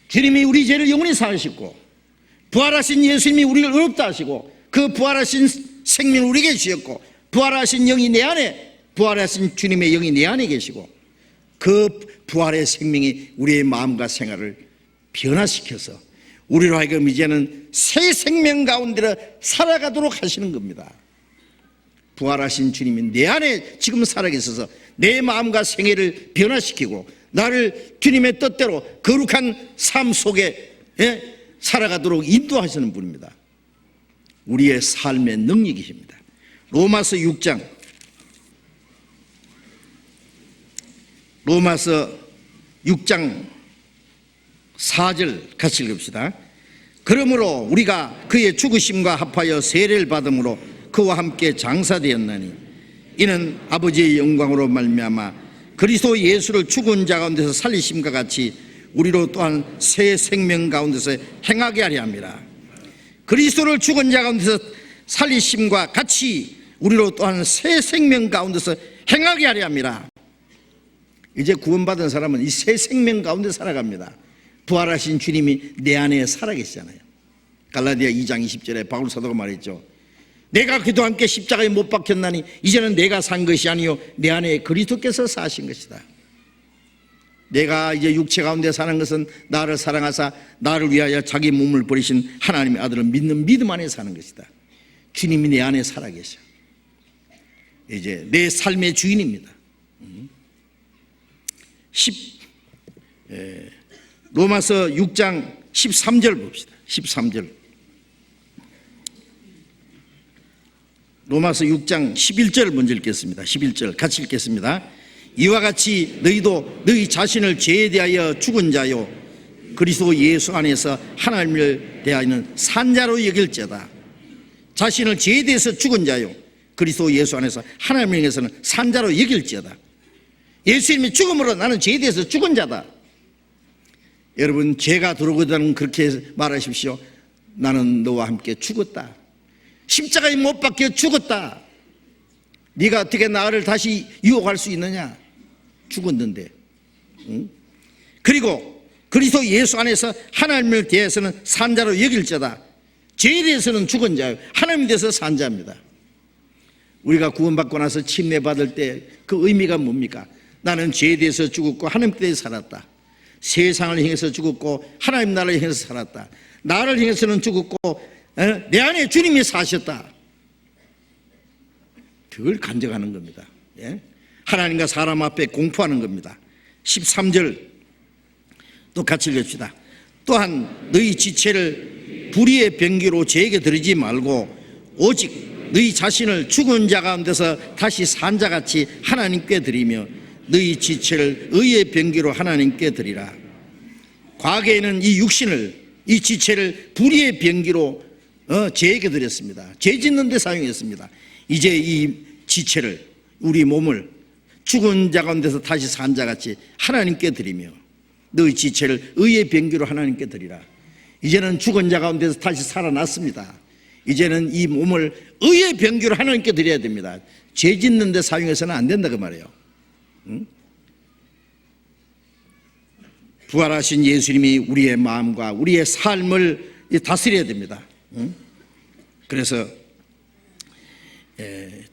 주님이 우리 죄를 영원히 사하셨고, 부활하신 예수님이 우리를 의롭다 하시고, 그 부활하신 생명을 우리에게 주셨고, 부활하신 영이 내 안에, 부활하신 주님의 영이 내 안에 계시고, 그 부활의 생명이 우리의 마음과 생활을 변화시켜서 우리로 하여금 이제는 새 생명 가운데로 살아가도록 하시는 겁니다. 부활하신 주님이 내 안에 지금 살아계셔서 내 마음과 생애를 변화시키고 나를 주님의 뜻대로 거룩한 삶 속에 살아가도록 인도하시는 분입니다. 우리의 삶의 능력이십니다. 로마서 6장, 로마서 6장 4절 같이 읽읍시다. 그러므로 우리가 그의 죽으심과 합하여 세례를 받음으로 그와 함께 장사되었나니 이는 아버지의 영광으로 말미암아 그리스도 예수를 죽은 자 가운데서 살리심과 같이 우리로 또한 새 생명 가운데서 행하게 하려 함이라. 그리스도를 죽은 자 가운데서 살리심과 같이 우리로 또한 새 생명 가운데서 행하게 하려 합니다. 이제 구원받은 사람은 이 새 생명 가운데 살아갑니다. 부활하신 주님이 내 안에 살아계시잖아요. 갈라디아 2장 20절에 바울 사도가 말했죠. 내가 그도 함께 십자가에 못 박혔나니 이제는 내가 산 것이 아니요 내 안에 그리스도께서 사신 것이다. 내가 이제 육체 가운데 사는 것은 나를 사랑하사 나를 위하여 자기 몸을 버리신 하나님의 아들을 믿는 믿음 안에 사는 것이다. 주님이 내 안에 살아계셔. 이제 내 삶의 주인입니다. 로마서 6장 13절 봅시다. 13절. 로마서 6장 11절 먼저 읽겠습니다. 11절 같이 읽겠습니다. 이와 같이 너희도 너희 자신을 죄에 대하여 죽은 자요 그리스도 예수 안에서 하나님을 대하여는 산 자로 여길지어다. 자신을 죄에 대해서 죽은 자요 그리스도 예수 안에서 하나님을 위해서는 산 자로 여길지어다. 예수님이 죽음으로 나는 죄에 대해서 죽은 자다. 여러분 죄가 들어오거든 그렇게 말하십시오. 나는 너와 함께 죽었다. 십자가에 못 박혀 죽었다. 네가 어떻게 나를 다시 유혹할 수 있느냐? 죽었는데. 그리고 그리스도 예수 안에서 하나님을 대해서는 산 자로 여길지어다. 죄에 대해서는 죽은 자요 하나님에 대해서 산 자입니다. 우리가 구원받고 나서 침례받을 때 그 의미가 뭡니까? 나는 죄에 대해서 죽었고 하나님께 대해서 살았다. 세상을 향해서 죽었고 하나님 나라를 향해서 살았다. 나를 향해서는 죽었고 내 안에 주님이 사셨다. 그걸 간증하는 겁니다. 하나님과 사람 앞에 공포하는 겁니다. 13절 또 같이 읽읍시다. 또한 너희 지체를 불의의 병기로 죄에게 드리지 말고 오직 너희 자신을 죽은 자 가운데서 다시 산 자같이 하나님께 드리며 너희 지체를 의의 병기로 하나님께 드리라. 과거에는 이 육신을 이 지체를 불의의 병기로 죄에게 드렸습니다. 죄 짓는 데 사용했습니다. 이제 이 지체를 우리 몸을 죽은 자 가운데서 다시 산 자같이 하나님께 드리며 너희 지체를 의의 병기로 하나님께 드리라. 이제는 죽은 자 가운데서 다시 살아났습니다. 이제는 이 몸을 의의 병기로 하나님께 드려야 됩니다. 죄 짓는 데 사용해서는 안 된다 그 말이에요. 부활하신 예수님이 우리의 마음과 우리의 삶을 다스려야 됩니다. 그래서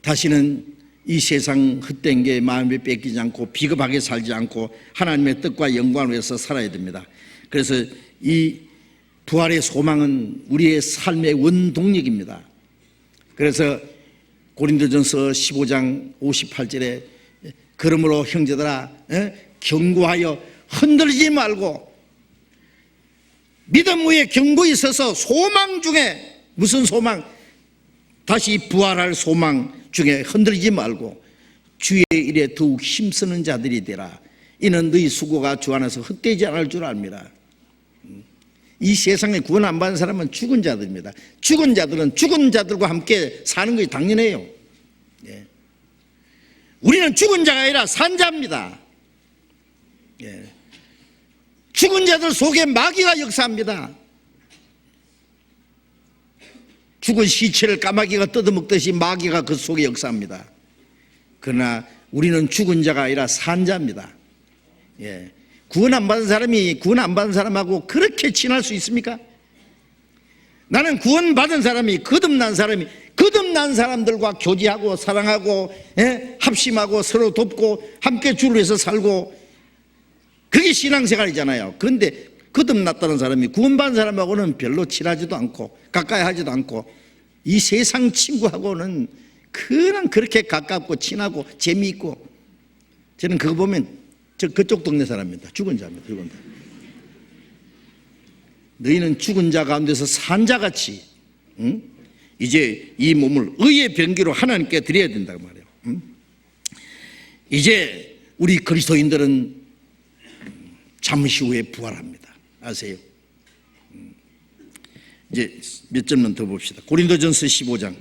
다시는 이 세상 헛된 게 마음에 뺏기지 않고 비겁하게 살지 않고 하나님의 뜻과 영광을 위해서 살아야 됩니다. 그래서 이 부활의 소망은 우리의 삶의 원동력입니다. 그래서 고린도전서 15장 58절에 그러므로 형제들아 견고하여 흔들리지 말고 믿음 위에 견고히 서서 소망 중에 무슨 소망? 다시 부활할 소망 중에 흔들리지 말고 주의 일에 더욱 힘쓰는 자들이 되라. 이는 너희 수고가 주 안에서 헛되지 않을 줄 압니다. 이 세상에 구원 안 받은 사람은 죽은 자들입니다. 죽은 자들은 죽은 자들과 함께 사는 것이 당연해요. 우리는 죽은 자가 아니라 산 자입니다. 죽은 자들 속에 마귀가 역사합니다. 죽은 시체를 까마귀가 뜯어먹듯이 마귀가 그 속에 역사합니다. 그러나 우리는 죽은 자가 아니라 산 자입니다. 구원 안 받은 사람이 구원 안 받은 사람하고 그렇게 친할 수 있습니까? 나는 구원 받은 사람이 거듭난 사람들과 교제하고 사랑하고 합심하고 서로 돕고 함께 주를 위해서 살고 그게 신앙생활이잖아요. 그런데 거듭났다는 사람이 구원받은 사람하고는 별로 친하지도 않고 가까이 하지도 않고 이 세상 친구하고는 그냥 그렇게 가깝고 친하고 재미있고 저는 그거 보면 저 그쪽 동네 사람입니다. 죽은 자입니다. 죽은 자. 너희는 죽은 자 가운데서 산 자같이 이제 이 몸을 의의 병기로 하나님께 드려야 된다고 말해요. 이제 우리 그리스도인들은 잠시 후에 부활합니다. 아세요? 이제 몇 점만 더 봅시다. 고린도전서 15장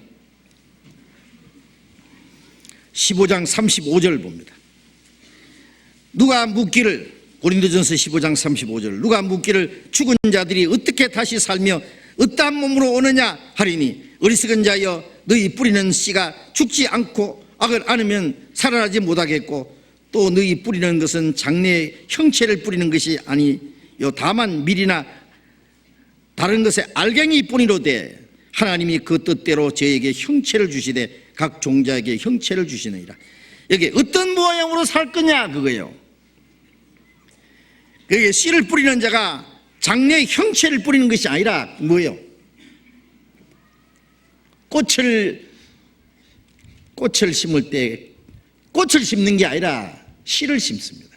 35절 봅니다. 누가 묻기를 고린도전서 15장 35절 누가 묻기를 죽은 자들이 어떻게 다시 살며 어떠한 몸으로 오느냐 하리니 어리석은 자여 너희 뿌리는 씨가 죽지 않고 악을 안으면 살아나지 못하겠고 또 너희 뿌리는 것은 장래의 형체를 뿌리는 것이 아니요 다만 밀이나 다른 것의 알갱이 뿐이로되 하나님이 그 뜻대로 저에게 형체를 주시되 각 종자에게 형체를 주시느니라. 여기 어떤 모양으로 살 거냐 그거예요. 여기 씨를 뿌리는 자가 장래의 형체를 뿌리는 것이 아니라 뭐예요? 꽃을 심을 때 꽃을 심는 게 아니라 씨를 심습니다.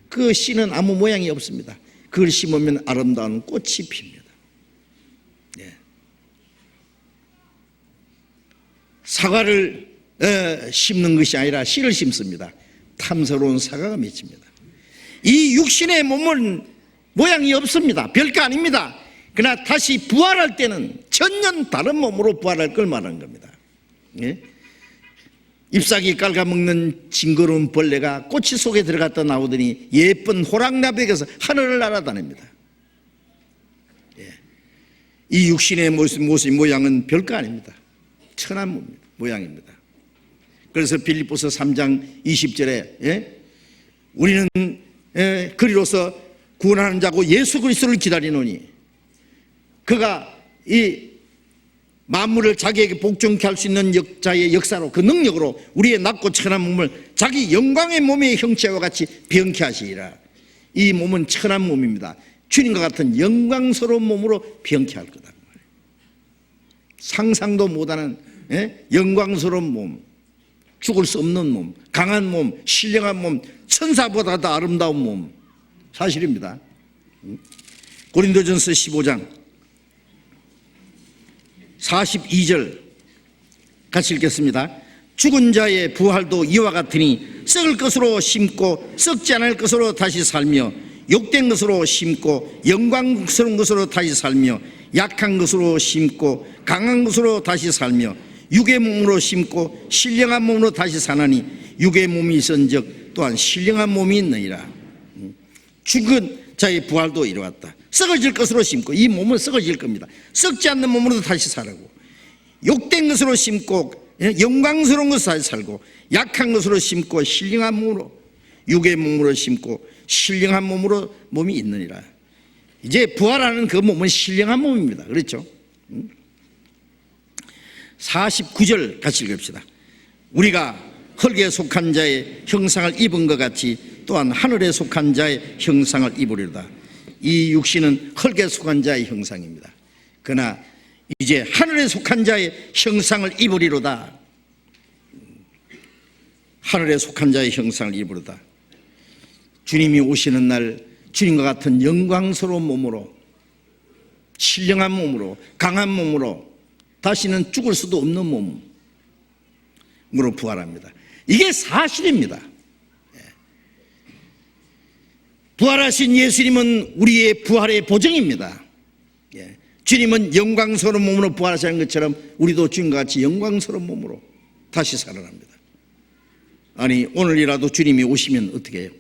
그 씨는 아무 모양이 없습니다. 그걸 심으면 아름다운 꽃이 핍니다. 예. 사과를 심는 것이 아니라 씨를 심습니다. 탐스러운 사과가 맺힙니다. 이 육신의 몸은 모양이 없습니다. 별거 아닙니다. 그러나 다시 부활할 때는 전혀 다른 몸으로 부활할 걸 말하는 겁니다. 예? 잎사귀 깔아먹는 징그러운 벌레가 꼬치 속에 들어갔다 나오더니 예쁜 호랑나비에서 하늘을 날아다닙니다. 예. 이 육신의 모습 모양은 별거 아닙니다. 천한 모양입니다. 그래서 빌립보서 3장 20절에 예? 우리는 그리로서 구원하는 자고 예수 그리스도를 기다리노니 그가 이 만물을 자기에게 복종케 할 수 있는 자의 역사로 그 능력으로 우리의 낮고 천한 몸을 자기 영광의 몸의 형체와 같이 변케 하시리라. 이 몸은 천한 몸입니다. 주님과 같은 영광스러운 몸으로 변케 할 거다. 상상도 못하는 영광스러운 몸, 죽을 수 없는 몸, 강한 몸, 신령한 몸, 천사보다 더 아름다운 몸, 사실입니다. 고린도전서 15장 42절 같이 읽겠습니다. 죽은 자의 부활도 이와 같으니 썩을 것으로 심고 썩지 않을 것으로 다시 살며 욕된 것으로 심고 영광스러운 것으로 다시 살며 약한 것으로 심고 강한 것으로 다시 살며 육의 몸으로 심고 신령한 몸으로 다시 사나니 육의 몸이 있은즉 또한 신령한 몸이 있느니라. 죽은 자의 부활도 이루었다. 썩어질 것으로 심고 이 몸은 썩어질 겁니다. 썩지 않는 몸으로 다시 살고 욕된 것으로 심고 영광스러운 것으로 다시 살고 약한 것으로 심고 신령한 몸으로 육의 몸으로 심고 신령한 몸으로 몸이 있느니라. 이제 부활하는 그 몸은 신령한 몸입니다. 그렇죠? 49절 같이 읽읍시다. 우리가 흙에 속한 자의 형상을 입은 것 같이 또한 하늘에 속한 자의 형상을 입으리로다. 이 육신은 흙에 속한 자의 형상입니다. 그러나 이제 하늘에 속한 자의 형상을 입으리로다. 하늘에 속한 자의 형상을 입으리로다. 주님이 오시는 날 주님과 같은 영광스러운 몸으로 신령한 몸으로 강한 몸으로 다시는 죽을 수도 없는 몸으로 부활합니다. 이게 사실입니다. 부활하신 예수님은 우리의 부활의 보증입니다. 주님은 영광스러운 몸으로 부활하시는 것처럼 우리도 주님과 같이 영광스러운 몸으로 다시 살아납니다. 아니 오늘이라도 주님이 오시면 어떻게 해요?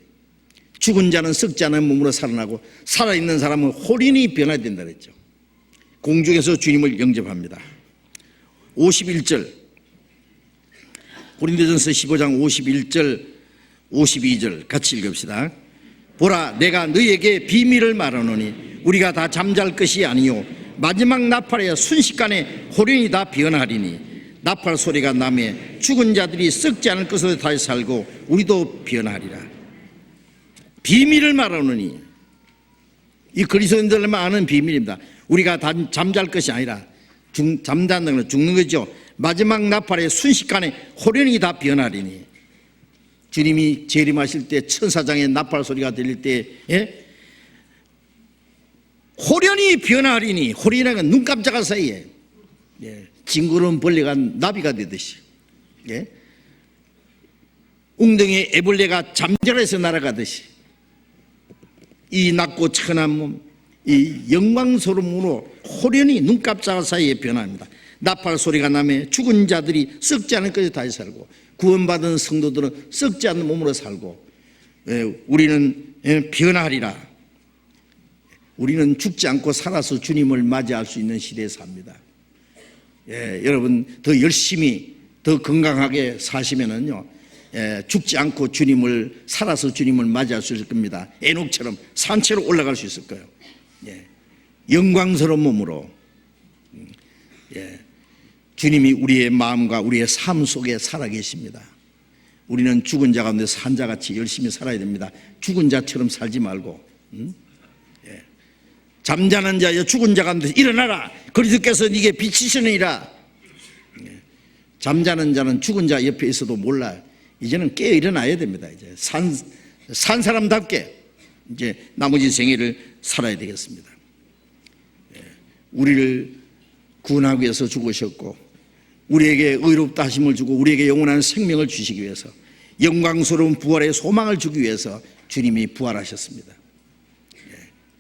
죽은 자는 썩지 않은 몸으로 살아나고 살아있는 사람은 홀인이 변화된다 그랬죠. 공중에서 주님을 영접합니다. 51절 고린도전서 15장 51절 52절 같이 읽읍시다. 보라 내가 너희에게 비밀을 말하노니 우리가 다 잠잘 것이 아니요 마지막 나팔에 순식간에 호련이 다 변하리니 나팔 소리가 나매 죽은 자들이 썩지 않을 것으로 다시 살고 우리도 변하리라. 비밀을 말하노니 이 그리스도인들만 아는 비밀입니다. 우리가 다 잠잘 것이 아니라 잠자는 건 죽는 거죠. 마지막 나팔에 순식간에 호련이 다 변하리니 주님이 재림하실 때 천사장의 나팔 소리가 들릴 때 호련이 변하리니 호련이라는 건 눈 깜짝할 사이에 징그러운 벌레가 나비가 되듯이 웅덩이에 애벌레가 잠자리에서 날아가듯이 이 낮고 천한 몸, 이 영광스러움으로 호련히 눈 깜짝할 사이에 변합니다. 나팔 소리가 나면 죽은 자들이 썩지 않을 것이 다시 살고 구원받은 성도들은 썩지 않는 몸으로 살고 우리는 변하리라. 우리는 죽지 않고 살아서 주님을 맞이할 수 있는 시대에 삽니다. 여러분 더 열심히 더 건강하게 사시면은요, 죽지 않고 주님을 살아서 주님을 맞이할 수 있을 겁니다. 에녹처럼 산채로 올라갈 수 있을 거예요. 영광스러운 몸으로. 주님이 우리의 마음과 우리의 삶 속에 살아계십니다. 우리는 죽은 자 가운데 산 자같이 열심히 살아야 됩니다. 죽은 자처럼 살지 말고, 잠자는 자여 죽은 자 가운데 일어나라, 그리스도께서 네게 빛이시느니라. 잠자는 자는 죽은 자 옆에 있어도 몰라요. 이제는 깨어 일어나야 됩니다. 이제 산 사람답게 이제 나머지 생애를 살아야 되겠습니다. 우리를 구원하기 위해서 죽으셨고, 우리에게 의롭다 하심을 주고 우리에게 영원한 생명을 주시기 위해서, 영광스러운 부활의 소망을 주기 위해서 주님이 부활하셨습니다.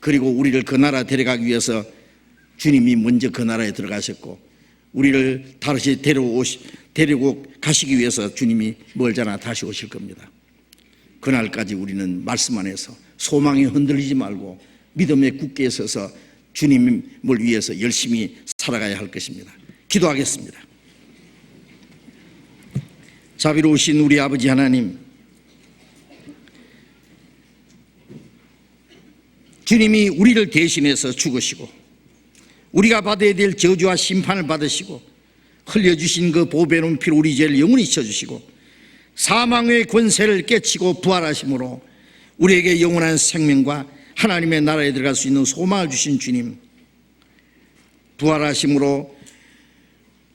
그리고 우리를 그 나라 데려가기 위해서 주님이 먼저 그 나라에 들어가셨고, 우리를 다시 데리고 가시기 위해서 주님이 멀잖아 다시 오실 겁니다. 그날까지 우리는 말씀 안에서 소망에 흔들리지 말고 믿음에 굳게 서서 주님을 위해서 열심히 살아가야 할 것입니다. 기도하겠습니다. 자비로우신 우리 아버지 하나님, 주님이 우리를 대신해서 죽으시고 우리가 받아야 될 저주와 심판을 받으시고 흘려주신 그 보배로운 피로 우리 죄를 영원히 씻어주시고 사망의 권세를 깨치고 부활하심으로 우리에게 영원한 생명과 하나님의 나라에 들어갈 수 있는 소망을 주신 주님, 부활하심으로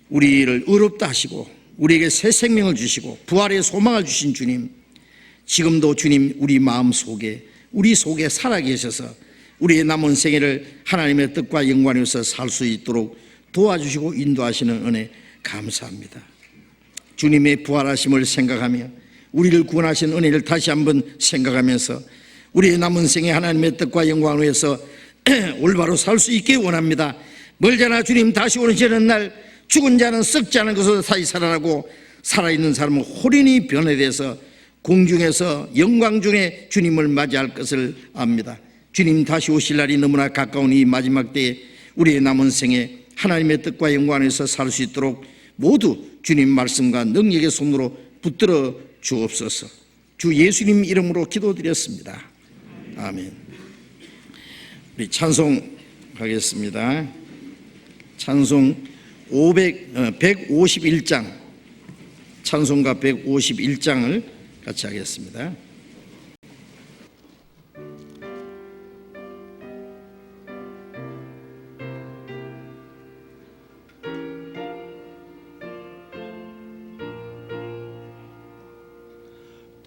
우리를 의롭다 하시고 우리에게 새 생명을 주시고 부활의 소망을 주신 주님, 지금도 주님 우리 마음 속에 우리 속에 살아계셔서 우리의 남은 생애를 하나님의 뜻과 영광 위해서 살 수 있도록 도와주시고 인도하시는 은혜 감사합니다. 주님의 부활하심을 생각하며 우리를 구원하신 은혜를 다시 한번 생각하면서 우리의 남은 생애 하나님의 뜻과 영광을 위해서 올바로 살 수 있게 원합니다. 멀잖아 주님 다시 오시는 날 죽은 자는 썩지 않은 것으로 다시 살아나고 살아있는 사람은 호련히 변해돼서 공중에서 영광 중에 주님을 맞이할 것을 압니다. 주님 다시 오실 날이 너무나 가까운 이 마지막 때에 우리의 남은 생에 하나님의 뜻과 영광 안에서 살 수 있도록 모두 주님 말씀과 능력의 손으로 붙들어 주옵소서. 주 예수님 이름으로 기도드렸습니다. 아멘. 우리 찬송하겠습니다. 찬송 151장, 찬송가 151장을 같이 하겠습니다.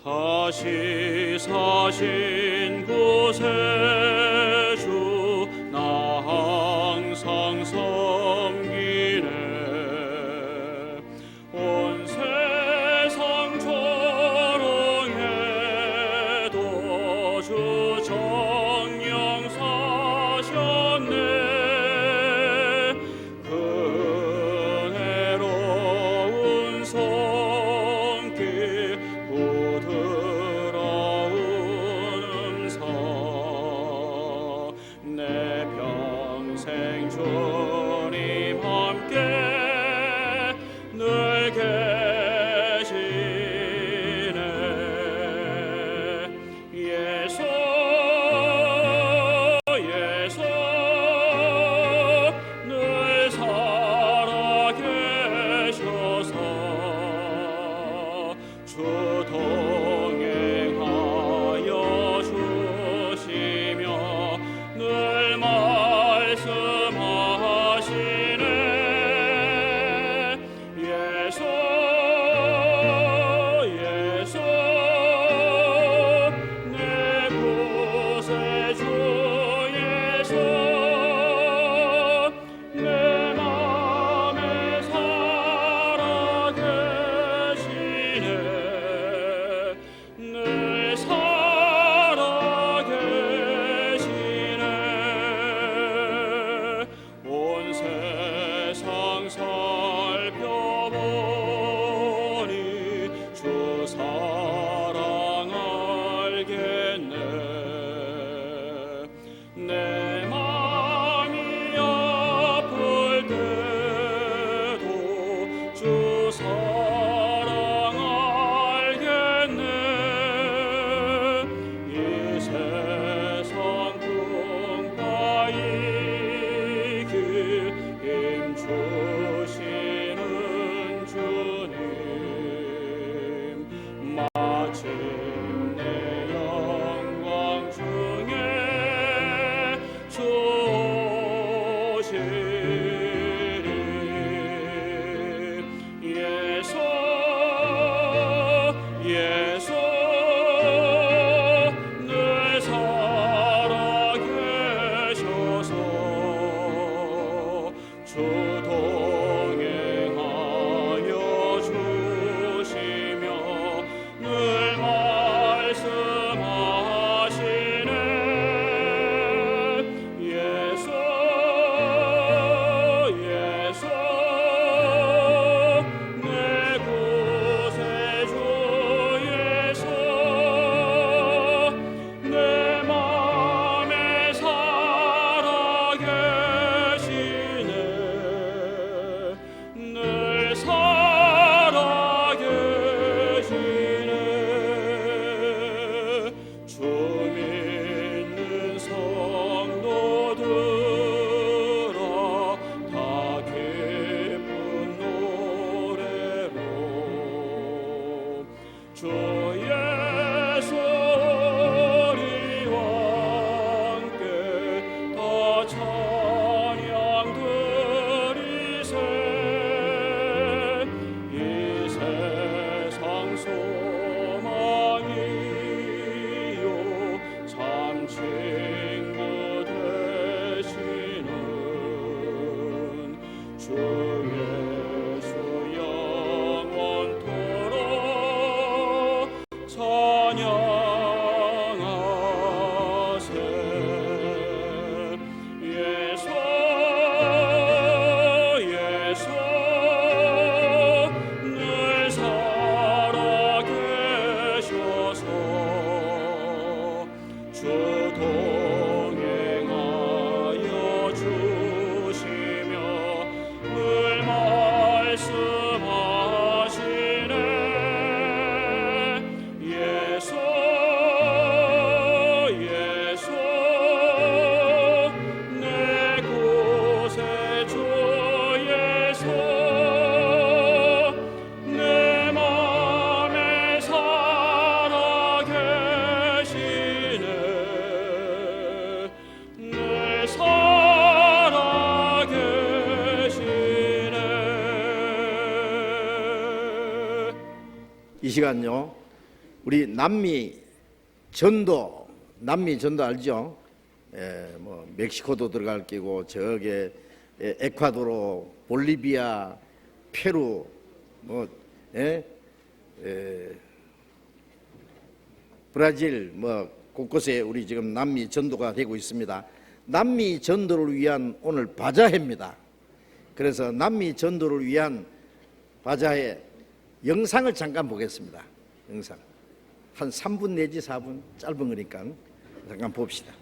다시 사신 곳에 주 나 항상 섬기네. 온 세상 조롱해도 주 정령 사셨네. 은혜로운 손길 부드러운 음성 동행하여 주시며 늘 말씀하시네. 예수 예수 내 구세주 예수 내 맘에 살아 계시네. 늘 살아 계시네. 이 시간요, 우리 남미 전도 알죠? 뭐 멕시코도 들어갈 끼고 저게 에콰도르, 볼리비아, 페루, 뭐 브라질, 뭐 곳곳에 우리 지금 남미 전도가 되고 있습니다. 남미 전도를 위한 오늘 바자회입니다. 그래서 남미 전도를 위한 바자회 영상을 잠깐 보겠습니다. 영상 한 3분 내지 4분, 짧은 거니까 잠깐 봅시다.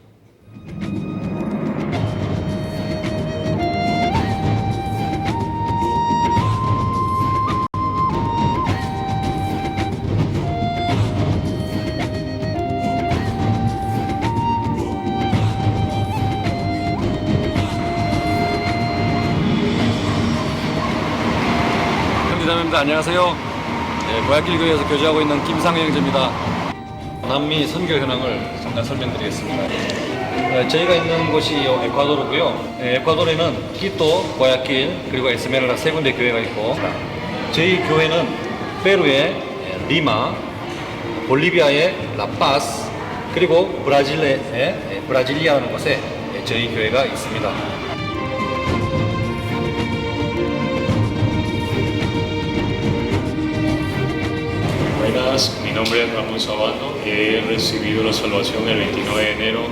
형제자매입니다. 안녕하세요. 고약길 교회에서 교제하고 있는 김상우 형제입니다. 남미 선교 현황을 잠깐 설명드리겠습니다. 저희가 있는 곳이 에콰도르고요. 에콰도르에는 키토, 고약길, 그리고 에스메랄다 세 군데 교회가 있고, 저희 교회는 페루의 리마, 볼리비아의 라파스, 그리고 브라질의 브라질리아라는 곳에 저희 교회가 있습니다. Buenas, mi nombre es Ramón Sabato. He recibido la salvación el 29 de enero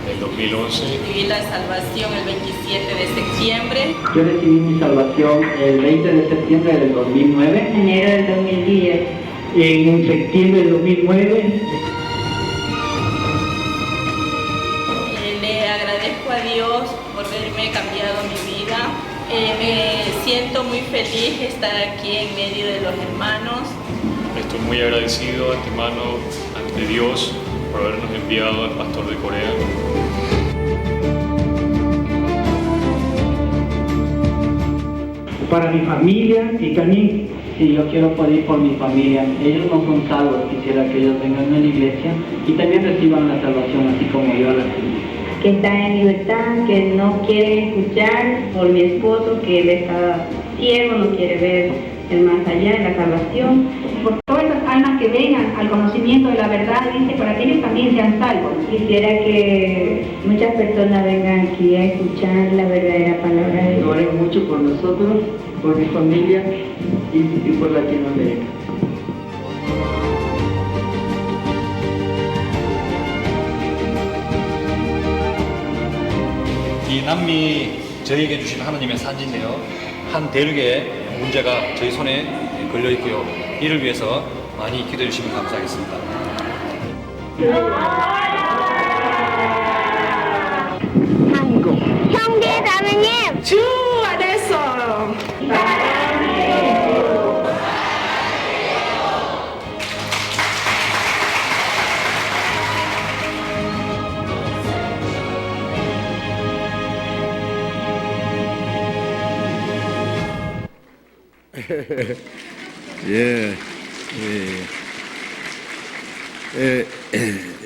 del 2011. Recibí la salvación el 27 de septiembre. Yo recibí mi salvación el 20 de septiembre del 2009. Enero del 2010. En septiembre del 2009. Le agradezco a Dios por haberme cambiado mi vida. Me siento muy feliz de estar aquí en medio de los hermanos. Estoy muy agradecido de antemano ante Dios por habernos enviado al pastor de Corea. Para mi familia y también, si yo quiero pedir por mi familia, ellos no son salvos, quisiera que ellos vengan a la iglesia y también reciban la salvación así como yo la recibí. Que está en libertad, que no quiere escuchar, por mi esposo, que él está ciego, no quiere ver el más allá de la salvación. Por todas esas almas que vengan al conocimiento de la verdad, dice, para que ellos también sean salvos. Quisiera que muchas personas vengan aquí a escuchar la verdadera palabra de Dios. Oré mucho por nosotros, por mi familia y por Latinoamérica. 이 남미 저희에게 주신 하나님의 산지인데요. 한 대륙의 문제가 저희 손에 걸려 있고요. 이를 위해서 많이 기도해 주시면 감사하겠습니다. 한국 형제 자매님 주 안에서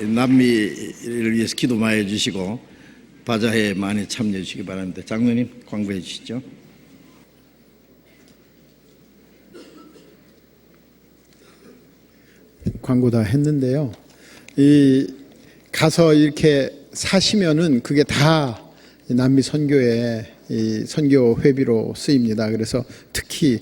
남미를 위해서 기도 많이 해주시고 바자회에 많이 참여해 주시기 바랍니다. 장로님 광고해 주시죠. 광고 다 했는데요. 이 가서 이렇게 사시면은 그게 다 남미 선교의 이 선교 회비로 쓰입니다. 그래서 특히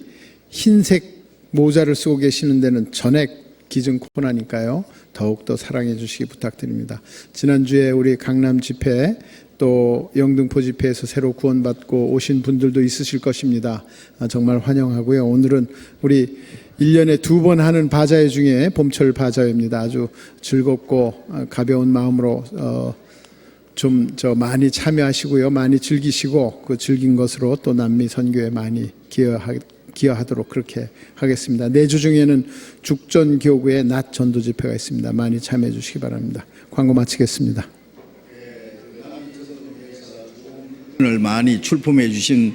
흰색 모자를 쓰고 계시는 데는 전액 기증 코너니까요. 더욱더 사랑해 주시기 부탁드립니다. 지난주에 우리 강남 집회 또 영등포 집회에서 새로 구원받고 오신 분들도 있으실 것입니다. 정말 환영하고요. 오늘은 우리 1년에 2번 하는 바자회 중에 봄철 바자회입니다. 아주 즐겁고 가벼운 마음으로 좀 많이 참여하시고요. 많이 즐기시고 그 즐긴 것으로 또 남미 선교에 많이 기여하도록 그렇게 하겠습니다. 내주 중에는 죽전교구의 낮 전도 집회가 있습니다. 많이 참여해 주시기 바랍니다. 광고 마치겠습니다. 오늘 많이 출품해 주신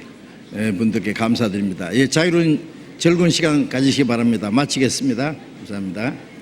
분들께 감사드립니다. 예, 자유로운 즐거운 시간 가지시기 바랍니다. 마치겠습니다. 감사합니다.